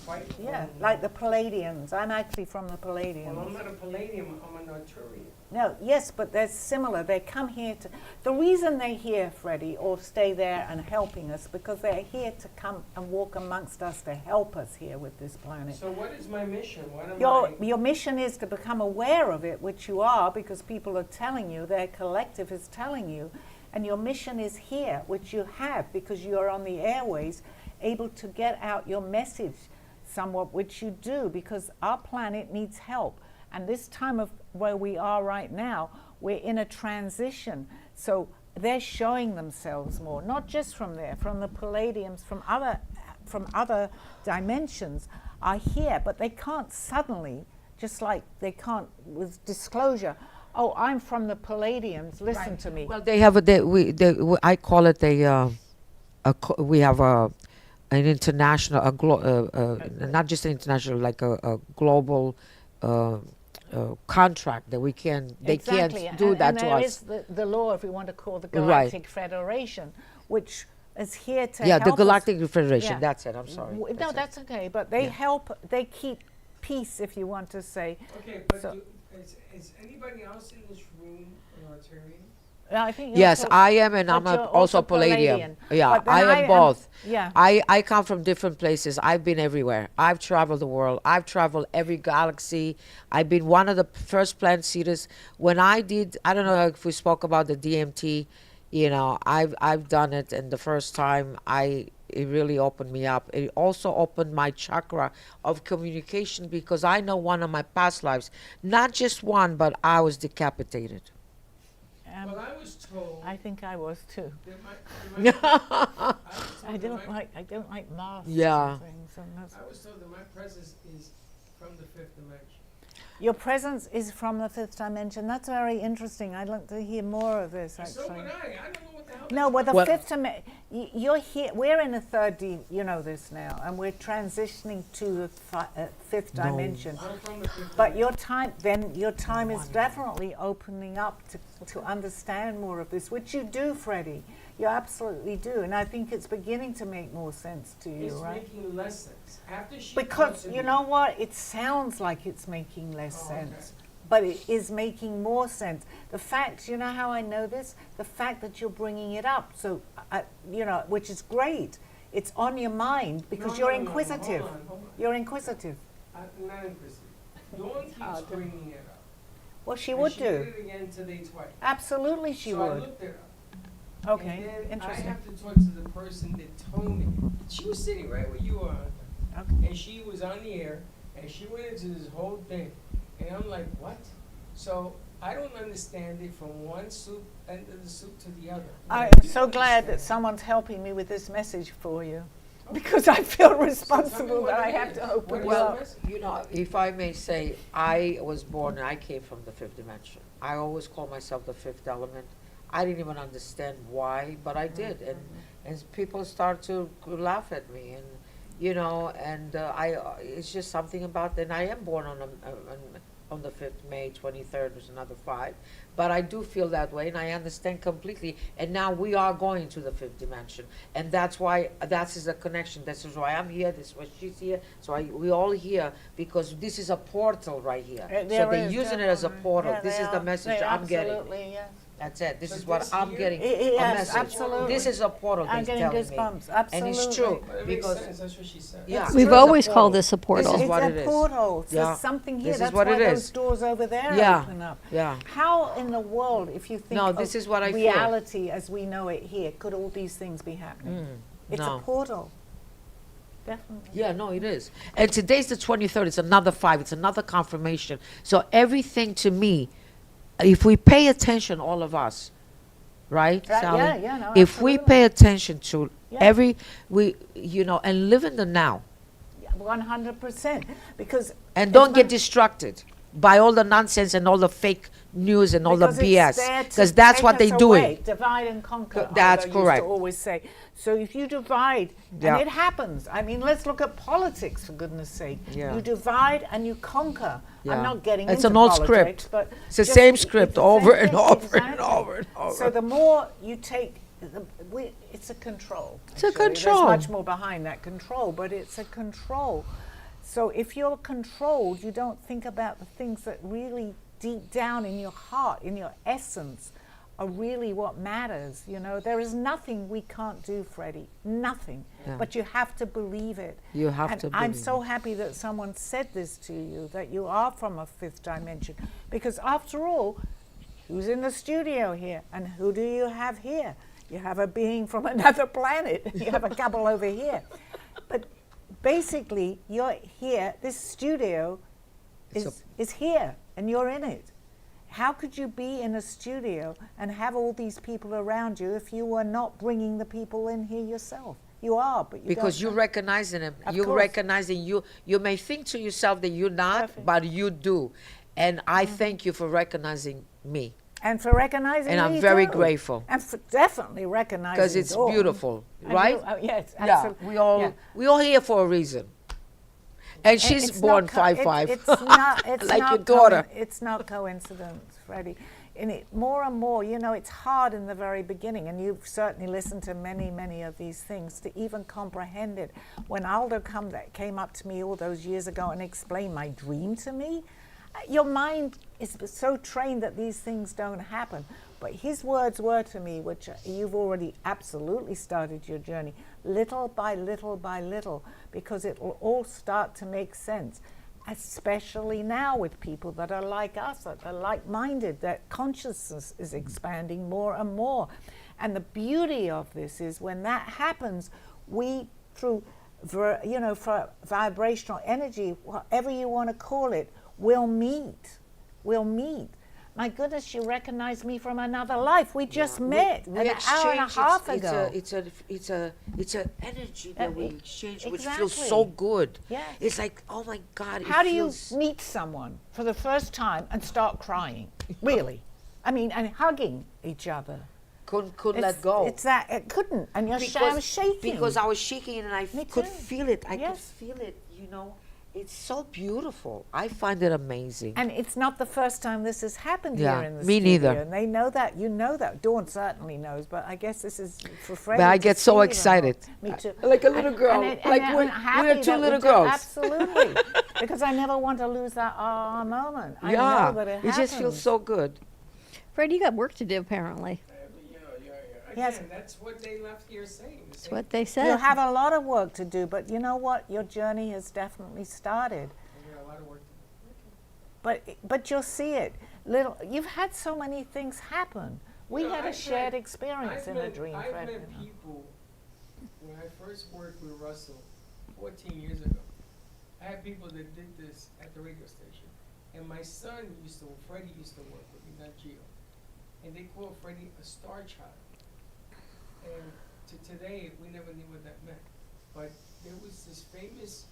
quite. Yeah, like the Palladians. I'm actually from the Well, I'm Palladians. not a Palladium. I'm an Arturian. No, yes, but they're similar. They come here to... The reason they're here, Freddie, or stay there and helping us, because they're here to come and walk amongst us to help us here with this planet. So what is my mission? What am Your mission is to become aware of it, which you are, because people are telling you, their collective is telling you, and your mission is here, which you have, because you're on the airways, able to get out your message somewhat, which you do, because our planet needs help. And this time of where we are right now, we're in a transition. So they're showing themselves more, not just from there, from the Palladiums, from other dimensions are here, but they can't suddenly, just like they can't with disclosure, oh, I'm from the Palladiums, listen to me. Well, they have I call it we have an international, not just an international, like a global contract that they Exactly. can't do that and to there us. is the law, if we want to call the Right. Galactic Federation, which is here to Yeah, help the us. Galactic Federation. Yeah. That's it. I'm sorry. No, that's okay. But they help. They keep peace, if you want to say. Okay, but So- is anybody else in this room an Arturian? I think you're Yes, talk- I am, and but I'm you're also Palladium. Yeah, But then I am both. Yeah. I come from different places. I've been everywhere. I've traveled the world. I've traveled every galaxy. I've been one of the first plant seeders. When I don't know if we spoke about the DMT, I've done it, and the first time it really opened me up. It also opened my chakra of communication, because I know one of my past lives, not just one, but I was decapitated. Well, I was told I think I was too. that I don't like masks. Yeah. And things, and that's- I was told that my presence is from the fifth dimension. your presence is from the fifth dimension. That's very interesting. I'd like to hear more of this. So Actually. would I. I don't know what the hell. No, well, the Well- fifth dimension, you're here, we're in the third you know this now, and we're transitioning to the fifth dimension. I'm from the fifth But your time is definitely opening up to understand more of this, which you do, Freddie. You absolutely do, and I think it's beginning to make more sense to you, It's right? making less sense. After she Because, talks to you me- know what, it sounds like it's making less Oh, okay. sense, but it is making more sense. The fact, you know how I know this? The fact that you're bringing it up, so, which is great. It's on your mind because No, you're no, no, no, inquisitive. hold on. You're inquisitive. I'm not inquisitive. Dawn keeps bringing it up. Well, she And would she do. did it again today twice. Absolutely she So I would. looked it up. Okay, And then interesting. I have to talk to the person that told me. She was sitting right where you are. Okay. and she was on the air, and she went into this whole thing, and I'm like, what? So I don't understand it from one end of the soup to the other. I'm You so glad that understand. someone's helping me with this message for you, because I feel So tell me responsible what that I it have is. to open What you is the up. message? You know, if I may say, I was born and I came from the fifth dimension. I always call myself the fifth element. I didn't even understand why, but I did, and people start to laugh at me, and you know, and it's just something about. And I am born on the 5th, May 23rd was another 5, but I do feel that way, and I understand completely. And now we are going to the fifth dimension, and that's why that is a connection. This is why I'm here. This is why she's here. So we all here because this is a portal right here. So There they're is, using it as a definitely. portal. Yeah, This they is the are. message They I'm getting. Absolutely, yes. That's it. This So is what this I'm here- getting. Yes, a message. absolutely. This is a portal. I'm they're getting telling goosebumps, me, and it's absolutely. true But it makes because sense, that's what she said. yeah, It's We've true. always It's a called portal. this a portal. This is It's what a it is. portal. Yeah. There's something here. This is That's what why it those is. doors over there Yeah. open up. Yeah. How in the world, if you think No, of this is what I feel. reality as we know it here, could all these things be happening? It's no. a portal. Definitely. Yeah, no, it is. And today's the 23rd. It's another 5. It's another confirmation. So everything to me, if we pay attention, all of us, right, Right, Sally? yeah, no, if we absolutely. pay attention to Yeah. you know, and live in the now, 100%. Because and it's don't get not- distracted by all the nonsense and all the fake news and all the because it's BS, there to because that's take what us they're doing. away. Divide and conquer. That's Aldo correct. Used to always say. So if you divide, Yeah. and it happens. I mean, let's look at politics for goodness' sake. Yeah. You divide and you conquer. Yeah. I'm not getting It's into an old politics, script. but It's the just- same it's script the over same and thing, over and exactly. over and over. So the more you take, it's a control. It's a actually. control. There's much more behind that control, but it's a control. So if you're controlled, you don't think about the things that really deep down in your heart, in your essence, are really what matters. You know, there is nothing we can't do, Freddie. Nothing. Yeah. But you have to believe it. You have And to I'm believe so happy that someone said this to you, that you are from a fifth dimension. Because after all, who's in the studio here? And who do you have here? You have a being from another planet. You have a couple over here. But basically, you're here. This studio is here, and you're in it. How could you be in a studio and have all these people around you if you were not bringing the people in here yourself? You are, but you Because don't you're know. recognizing them. Of You're course. recognizing you may think to yourself that you're not, Perfect. but you do. And I thank you for recognizing me. And for recognizing And I'm me very too. grateful. And for definitely recognizing Because it's Dawn. beautiful, And right? yes, Yeah, absolutely. we all here for a reason. And she's It's born not 5'5". It's not. It's Like not your daughter. It's not coincidence, Freddie. And it more and more, you know, it's hard in the very beginning, and you've certainly listened to many, many of these things to even comprehend it. When Aldo came up to me all those years ago and explained my dream to me, your mind is so trained that these things don't happen. But his words were to me, which you've already absolutely started your journey, little by little by little, because it will all start to make sense, especially now with people that are like us, that are like-minded, that consciousness is expanding more and more. And the beauty of this is when that happens, we, through, for vibrational energy, whatever you want to call it, we'll meet. We'll meet. My goodness, you recognize me from another life. We just met an hour and a half ago. It's an energy that we exchange, which feels Exactly. so good. Yes. It's like, oh my God. How it do you feels, meet someone for the first time and start crying? Really? I mean, and hugging each other. couldn't let go? It's that, it couldn't. And I was shaking. Because I was shaking and I Me could too. feel it. I could Yes. feel it, you know. It's so beautiful. I find it amazing. And it's not the first time this has happened Yeah, here in the me studio. neither. And they know that. You know that. Dawn certainly knows. But I guess this is for Freddie. But I to get so see even excited. more. Me too. Like a little girl. Like I'm we're happy two that we little do- girls. Absolutely. Because I never want to lose that moment. I Yeah, know that it it just feels happens. so good. Fred, you got work to do apparently. Yes. Again, that's what they left here saying. the That's same what they You said. have a lot of work to do, but you know what? Your journey has definitely started. We got a lot of work to do. But you'll see it. You've had so many things happen. We You know, had a I've shared met- experience I've in a met- dream, I've Fred. met you know. people, when I first worked with Russell, 14 years ago. I had people that did this at the radio station. And my son Freddie used to work with me, not Gio. And they called Freddie a star child. And to today, we never knew what that meant. But there was this famous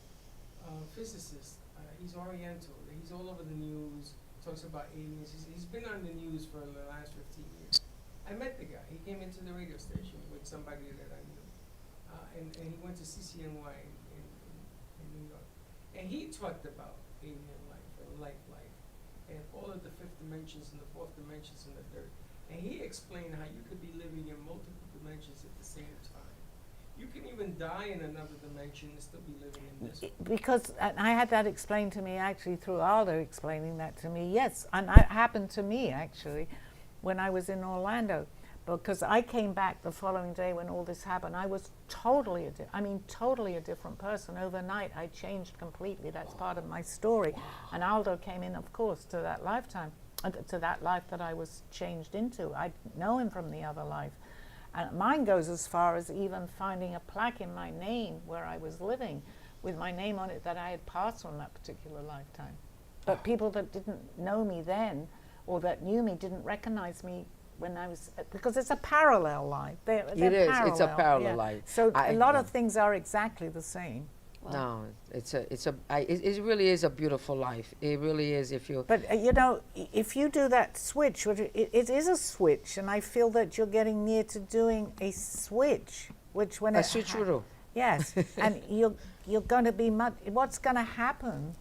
physicist, he's Oriental, he's all over the news, talks about aliens. He's been on the news for the last 15 years. I met the guy. He came into the radio station with somebody that I knew. And he went to CCNY in New York. And he talked about alien life and light life and all of the fifth dimensions and the fourth dimensions and the third. And he explained how you could be living in multiple dimensions at the same time. You can even die in another dimension and still be living in this one. Because and I had that explained to me actually through Aldo explaining that to me. Yes, and it happened to me actually when I was in Orlando. Because I came back the following day when all this happened. I was totally a different person. Overnight, I changed completely. That's part of my story. And Aldo came in, of course, to that lifetime, to that life that I was changed into. I know him from the other life. And mine goes as far as even finding a plaque in my name where I was living with my name on it that I had passed on that particular lifetime. But people that didn't know me then or that knew me didn't recognize me when I was, because it's a parallel life. They're It is. parallel, It's a parallel yeah. life. So a lot of things are exactly the same. No, it really is a beautiful life. It really is. If you. But you know, if you do that switch, which it is a switch, and I feel that you're getting near to doing a switch, which when A it switcheroo. yes, and you're going to be what's going to happen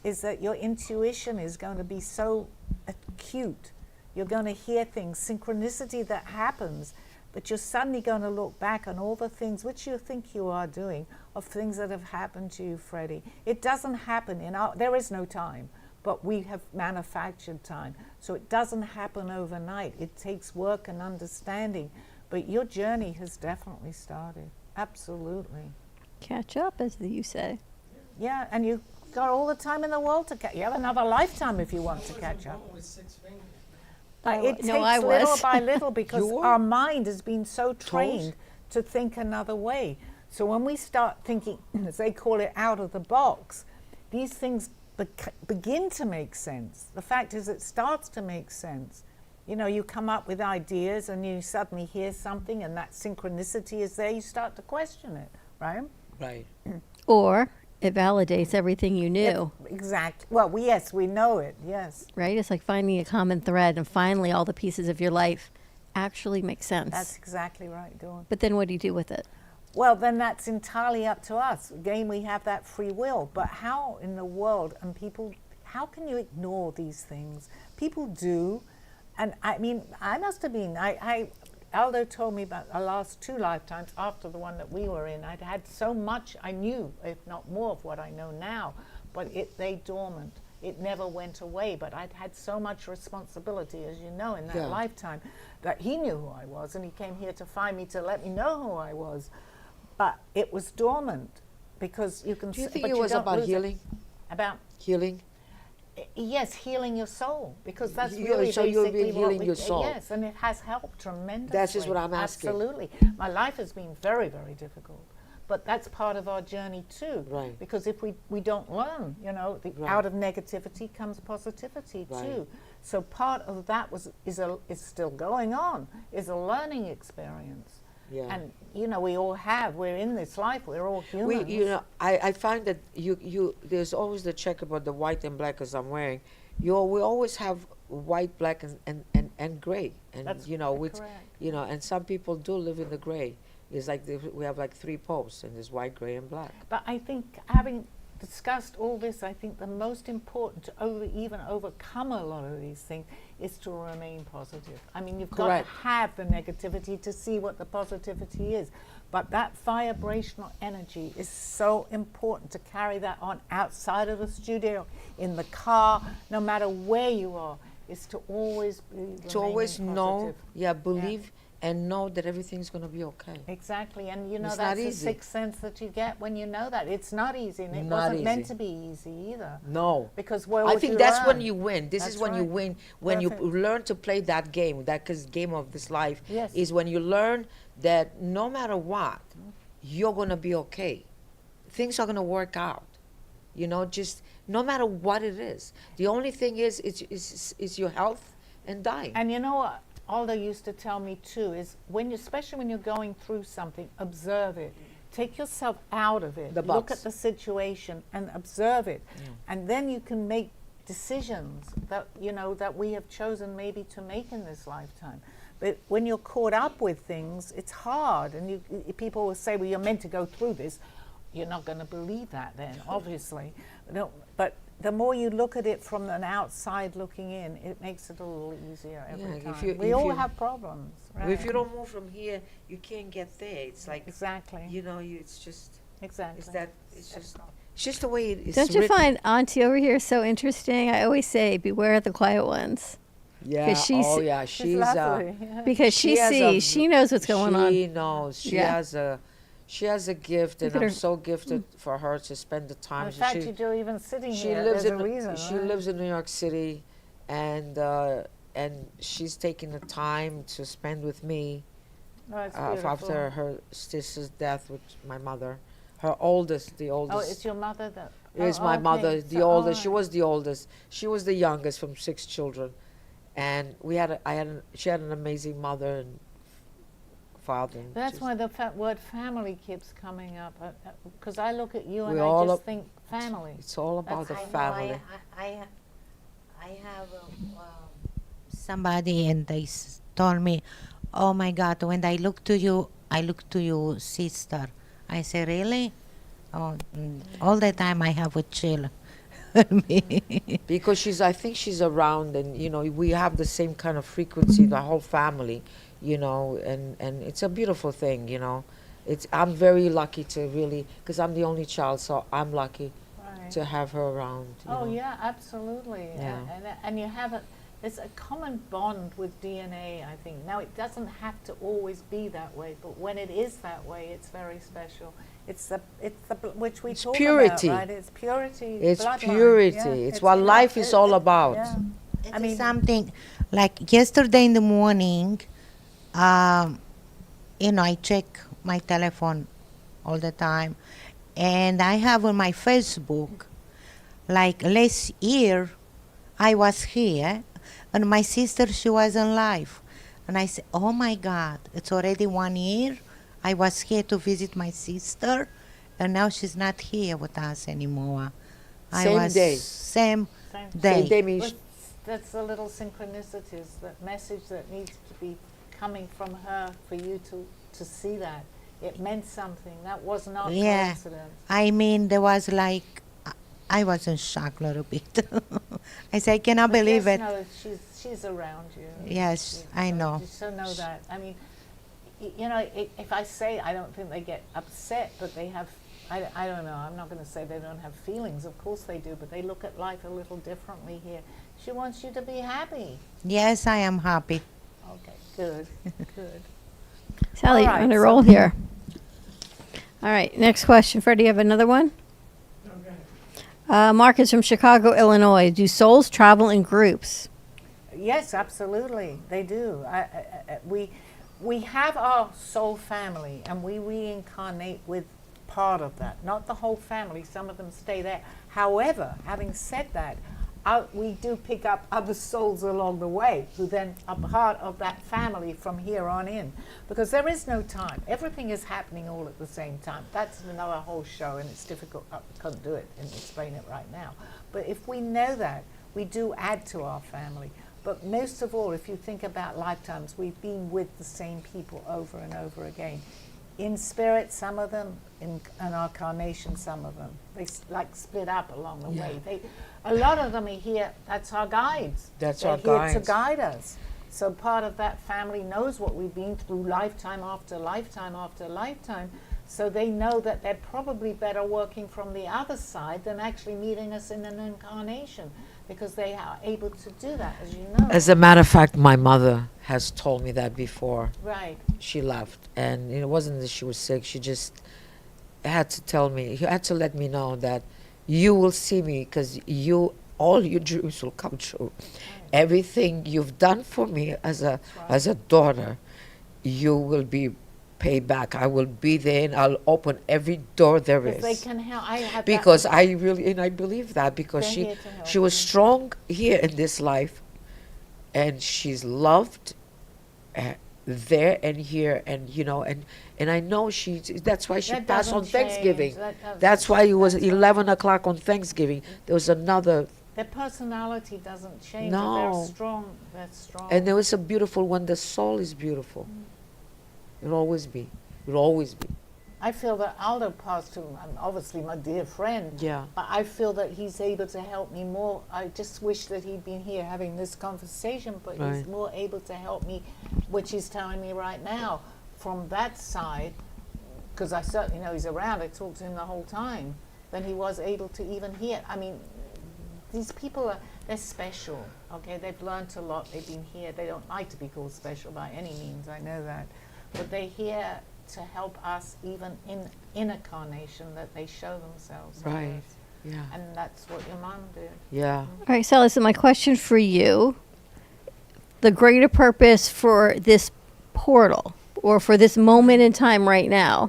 is that your intuition is going to be so acute. You're going to hear things, synchronicity that happens, but you're suddenly going to look back on all the things which you think you are doing, of things that have happened to you, Freddie. It doesn't happen there is no time, but we have manufactured time. So it doesn't happen overnight. It takes work and understanding, but your journey has definitely started. Absolutely. Catch up, as you say. Yeah, and you've got all the time in the world to catch. You have another lifetime if you want to catch up. With 6 fingers. It takes No, I little was. by little because You were? our mind has been so trained to think another way. So when we start thinking, as they call it, out of the box, these things begin to make sense. The fact is, it starts to make sense. You know, you come up with ideas and you suddenly hear something and that synchronicity is there, you start to question it, right? Right. Or it validates everything you knew, Exactly. Well, yes, we know it, yes. right? It's like finding a common thread, and finally all the pieces of your life actually make sense. That's exactly right, Dawn. But then what do you do with it? Well, then that's entirely up to us. Again, we have that free will. But how in the world, and people, how can you ignore these things? People do. And I mean, I must have been, Aldo told me about the last 2 lifetimes after the one that we were in. I'd had so much I knew, if not more of what I know now, but it lay dormant. It never went away, but I'd had so much responsibility, as you know, in that lifetime, that he knew who I was, and he came here to find me to let me know who I was. But it was dormant, because you can. Do you think but it was don't about lose it. healing? About Healing. yes, healing your soul, because that's You- really so you've basically been what healing your soul. Yes, and it has helped tremendously. That's just what I'm asking. Absolutely, my life has been very, very difficult, but that's part of our journey too. Right. Because if we don't learn, you know, Right. out of negativity comes positivity Right. too. So part of that is still going on. Is a learning experience. Yeah. And you know, we're in this life. We're all humans. I find that you there's always the check about the white and black as I'm wearing. We always have white, black, and gray, and That's which correct. and some people do live in the gray. It's like we have like 3 poles, and there's white, gray, and black. But I think, having discussed all this, I think the most important to even overcome a lot of these things is to remain positive. I mean, you've Correct. got to have the negativity to see what the positivity is. But that vibrational energy is so important to carry that on outside of the studio, in the car, no matter where you are, is to always be To always remaining know, positive. believe, and know that everything's going to be okay. Exactly, and you know, It's not that's the easy. sixth sense that you get when you know that. It's not easy, and it Not wasn't meant easy. to be easy either. No. Because where I would think you that's when learn? you win. This is That's when you right. win, when you Perfect. learn to play that game, that game of this life, Yes. is when you learn that no matter what, you're going to be okay. things are gonna work out. You know, just no matter what it is. The only thing is your health and dying. And you know what Aldo used to tell me too is especially when you're going through something, observe it. Take yourself out of it. The Look box. at the situation and observe it. And then you can make decisions that, you know, that we have chosen maybe to make in this lifetime. But when you're caught up with things, it's hard. And people will say, well, you're meant to go through this. You're not going to believe that then, obviously. No, but the more you look at it from an outside looking in, it makes it a little easier every Yeah, time. We all have problems, right? If you don't move from here, you can't get there. It's like, Exactly. you know, it's just, Exactly. it's just the way it is. Don't you written. find Auntie over here so interesting? I always say, beware of the quiet ones. Yeah. she's- Oh yeah. She's She's lovely. Because she has a sees, she knows what's going on. She knows. She has a gift, Look and at I'm her. so gifted for her to spend the time. In fact, she, you do even sitting she here. lives There's in a reason. she right? lives in New York City, and she's taking the time to spend with me Oh, it's beautiful. after her sister's death with my mother, her oldest, the oldest. Oh, it's your mother that. Is oh, my okay. mother, the So- oldest. She alright. was the oldest. She was the youngest from 6 children, and she had an amazing mother and father. And That's just- why the word family keeps coming up. Because I look at you and We I all just up- think family. It's all about the I know, family. I have somebody and they told me, oh my God, when I look to you, sister. I say, really? Oh, all the time I have a chill. Because I think she's around, and you know, we have the same kind of frequency, the whole family, you know, and it's a beautiful thing, you know. I'm very lucky to really, because I'm the only child, so I'm lucky Right. to have her around. You Oh, know. yeah, absolutely. Yeah. And you have it's a common bond with DNA, I think. Now, it doesn't have to always be that way, but when it is that way, it's very special. It's the which we It's talk purity. about, right? It's purity. It's bloodline. purity. Yeah, It's what life is all about. Yeah. I mean, something like yesterday in the morning, you know, I check my telephone all the time, and I have on my Facebook, like last year, I was here, and my sister, she was alive. And I said, oh my God, it's already 1 year. I was here to visit my sister, and now she's not here with us anymore. Same day. Same Same day. Same day, But that's the little synchronicities, that message that needs to be coming from her for you to see that. It meant something. That was not Yeah. coincidence. I mean, there was like, I was in shock a little bit. I said, I cannot But believe just it. know she's around you. Yes, I know. Just so know that. I mean, you know, if I say I don't think they get upset, but they have, I don't know, I'm not going to say they don't have feelings. Of course they do, but they look at life a little differently here. She wants you to be happy. Yes, I am happy. Okay, good, good. Sally, All you're right, on a so- roll here. All right, next question. Freddie, you have another one? Mark is from Chicago, Illinois. Do souls travel in groups? Yes, absolutely, they do. We have our soul family, and we reincarnate with part of that, not the whole family. Some of them stay there. However, having said that, we do pick up other souls along the way who then are part of that family from here on in, because there is no time. Everything is happening all at the same time. That's another whole show, and it's difficult. I can't do it and explain it right now. But if we know that, we do add to our family. But most of all, if you think about lifetimes, we've been with the same people over and over again. In spirit, some of them, in our carnation, some of them. They like split up along the way. A lot of them are here, that's our guides. That's They're our here to guides. guide us. So part of that family knows what we've been through lifetime after lifetime after lifetime. So they know that they're probably better working from the other side than actually meeting us in an incarnation, because they are able to do that, as you know. As a matter of fact, my mother has told me that before Right. she left, and it wasn't that she was sick. She just had to tell me, you had to let me know that you will see me, because all your dreams will come true. Everything you've done for me as a daughter, you will be pay back. I will be there, and I'll open every door there If they is. can help, I have Because that, I really, and I believe that, because They're she here to help she was you. strong here in this life, and she's loved there and here, and and I know that's why she That passed on doesn't change. Thanksgiving. That doesn't- That's why it was that's right. 11 o'clock on Thanksgiving. There was another, Their personality doesn't change. No. They're strong. They're strong. and there was a beautiful one. The soul is beautiful. It'll always be. It'll always be. I feel that Aldo passed to, obviously my dear friend. Yeah. But I feel that he's able to help me more. I just wish that he'd been here having this conversation, but he's Right. more able to help me, which he's telling me right now, from that side, because I certainly know he's around. I talked to him the whole time. Than he was able to even hear. I mean, these people they're special. Okay, they've learnt a lot. They've been here. They don't like to be called special by any means. I know that, but they're here to help us even in incarnation, that they show themselves to Right. us. Yeah. And that's what your mom did. Yeah. All right, Sally, so my question for you, the greater purpose for this portal or for this moment in time right now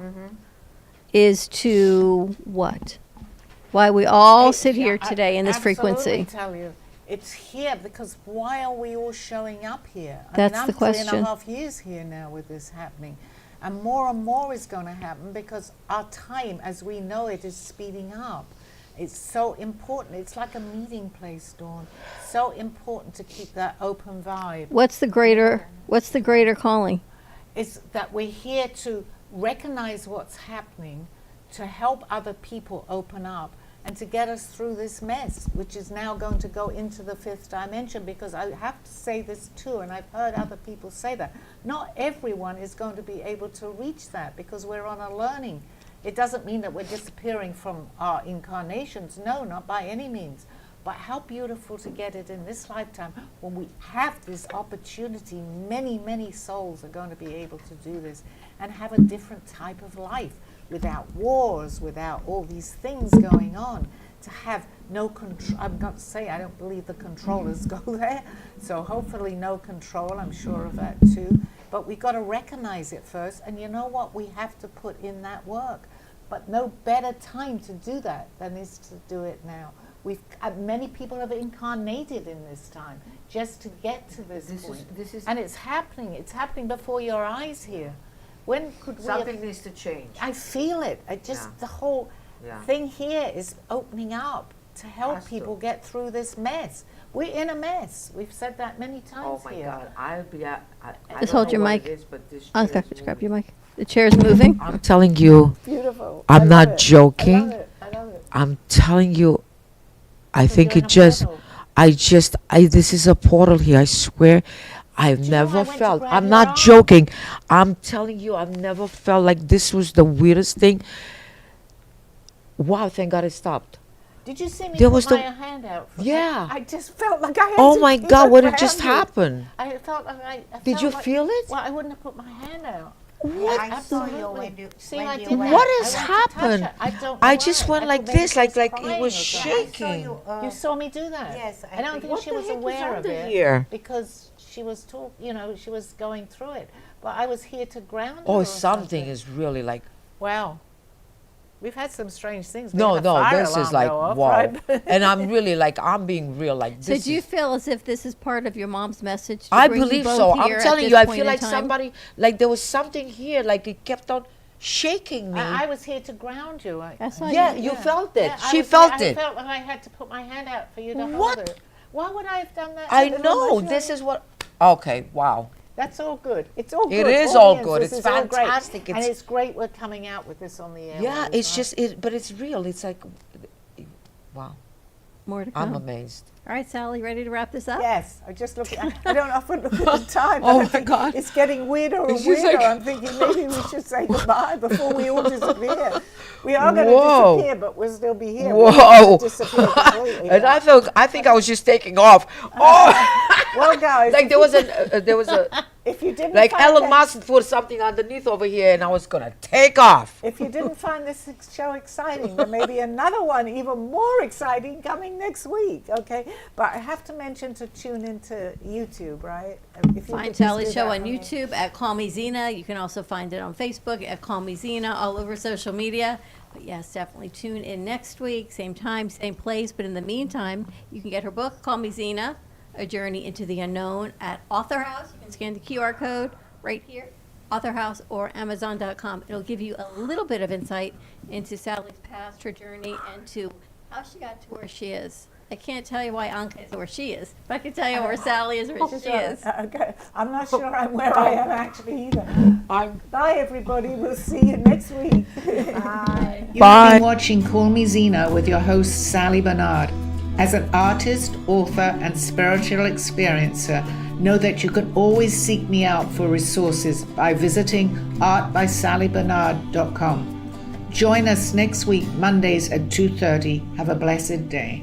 is to what? Why we all sit here today in this frequency? I tell you, it's here because why are we all showing up here? That's I'm the question. 3.5 years here now with this happening. And more is going to happen because our time, as we know it, is speeding up. It's so important. It's like a meeting place, Dawn. So important to keep that open vibe. What's the greater calling? Is that we're here to recognize what's happening, to help other people open up, and to get us through this mess, which is now going to go into the 5th dimension. Because I have to say this too, and I've heard other people say that, not everyone is going to be able to reach that because we're on a learning. It doesn't mean that we're disappearing from our incarnations. No, not by any means. But how beautiful to get it in this lifetime when we have this opportunity. Many souls are going to be able to do this and have a different type of life without wars, without all these things going on. To have no control. I'm not saying I don't believe the controllers go there. So hopefully no control. I'm sure of that too. But we've got to recognize it first. And you know what? We have to put in that work. But no better time to do that than is to do it now. Many people have incarnated in this time just to get to this point. And it's happening. It's happening before your eyes here. When could we have, needs to change. I feel it. The whole thing here is opening up to help Has to. people get through this mess. We're in a mess. We've said that many times Oh my here. God! I'll be. I Just don't hold know your what mic. it is, but this Oh, chair okay, is grab moving. your mic. The chair's moving. I'm telling you, Beautiful. I'm I not love it. joking. I love it. I'm telling you, I So think you're in it a just, portal. this is a portal here. I swear, I've you know I never went to felt. grab I'm your not arm? joking. I'm telling you, I've never felt like this was the weirdest thing. Wow! Thank God it stopped. Did you see me There put was my the- hand out? Yeah. I just felt like I had Oh to my keep God! it What had just grounded. happened? I felt like I Did felt you like- feel it? Well, I wouldn't have put my hand out. Yeah, I saw you Absolutely. when you See, when I you did went. that. What I has went to touch happened? it. I don't know I just why. went I like thought maybe this, she was like it crying was or something. I saw shaking. you. You saw me do that. Yes, I I don't think- think What she the was heck is aware of under it here? because she was she was going through it. But I was here to ground her. Oh, or something is really like. Wow. We've had some strange things. We No, had a no, fire this is alarm like go off, wow. right? And I'm really like, I'm being real like So this. do you is- feel as if this is part of your mom's message? To I bring you believe both so. here I'm at telling this you, I point feel in like time? somebody, like there was something here, like it kept on shaking me. I was here to ground you. That's why Yeah, you- you felt it. Yeah, I She was felt here, it. I felt like I had to put my hand out for you to What? hold it. Why would I have done that? I to little know. emotional- This is what. Okay, wow. That's all good. It's all It good. is all Audience, good. this It's is all great. fantastic. And It's- it's great we're coming out with this on the air. Yeah, it's just it, but it's real. It's like, wow. More to I'm come. amazed. All right, Sally, ready to wrap this up? Yes, I just look. I don't often look at the time. But Oh I my think God. it's getting weirder and It's just weirder. like- I'm thinking maybe we should say goodbye before we all disappear. We are going Whoa. to disappear, but we'll still be here. Whoa. We're not gonna disappear completely. And I think I was just taking off. Oh, Well, guys, like there was a If you didn't Like find Elon that- Musk put something underneath over here, and I was gonna take off. If you didn't find this show exciting, there may be another one even more exciting coming next week, okay? But I have to mention to tune into YouTube, right? If you Find could just Sally's do show that on for me. YouTube at Call Me Zena. You can also find it on Facebook at Call Me Zena, all over social media. But yes, definitely tune in next week, same time, same place. But in the meantime, you can get her book, Call Me Zena, A Journey into the Unknown, at Author House. You can scan the QR code right here, Author House or Amazon.com. It'll give you a little bit of insight into Sally's past, her journey, and to how she got to where she is. I can't tell you why Anka is where she is, but I can tell you where Sally is where she is. Okay. I'm not sure I'm where I am actually either. I'm Bye, everybody. We'll see you next week. Bye. You've been watching Call Me Zena with your host, Sally Barnard. As an artist, author, and spiritual experiencer, know that you can always seek me out for resources by visiting artbysallybarnard.com. Join us next week, Mondays at 2:30. Have a blessed day.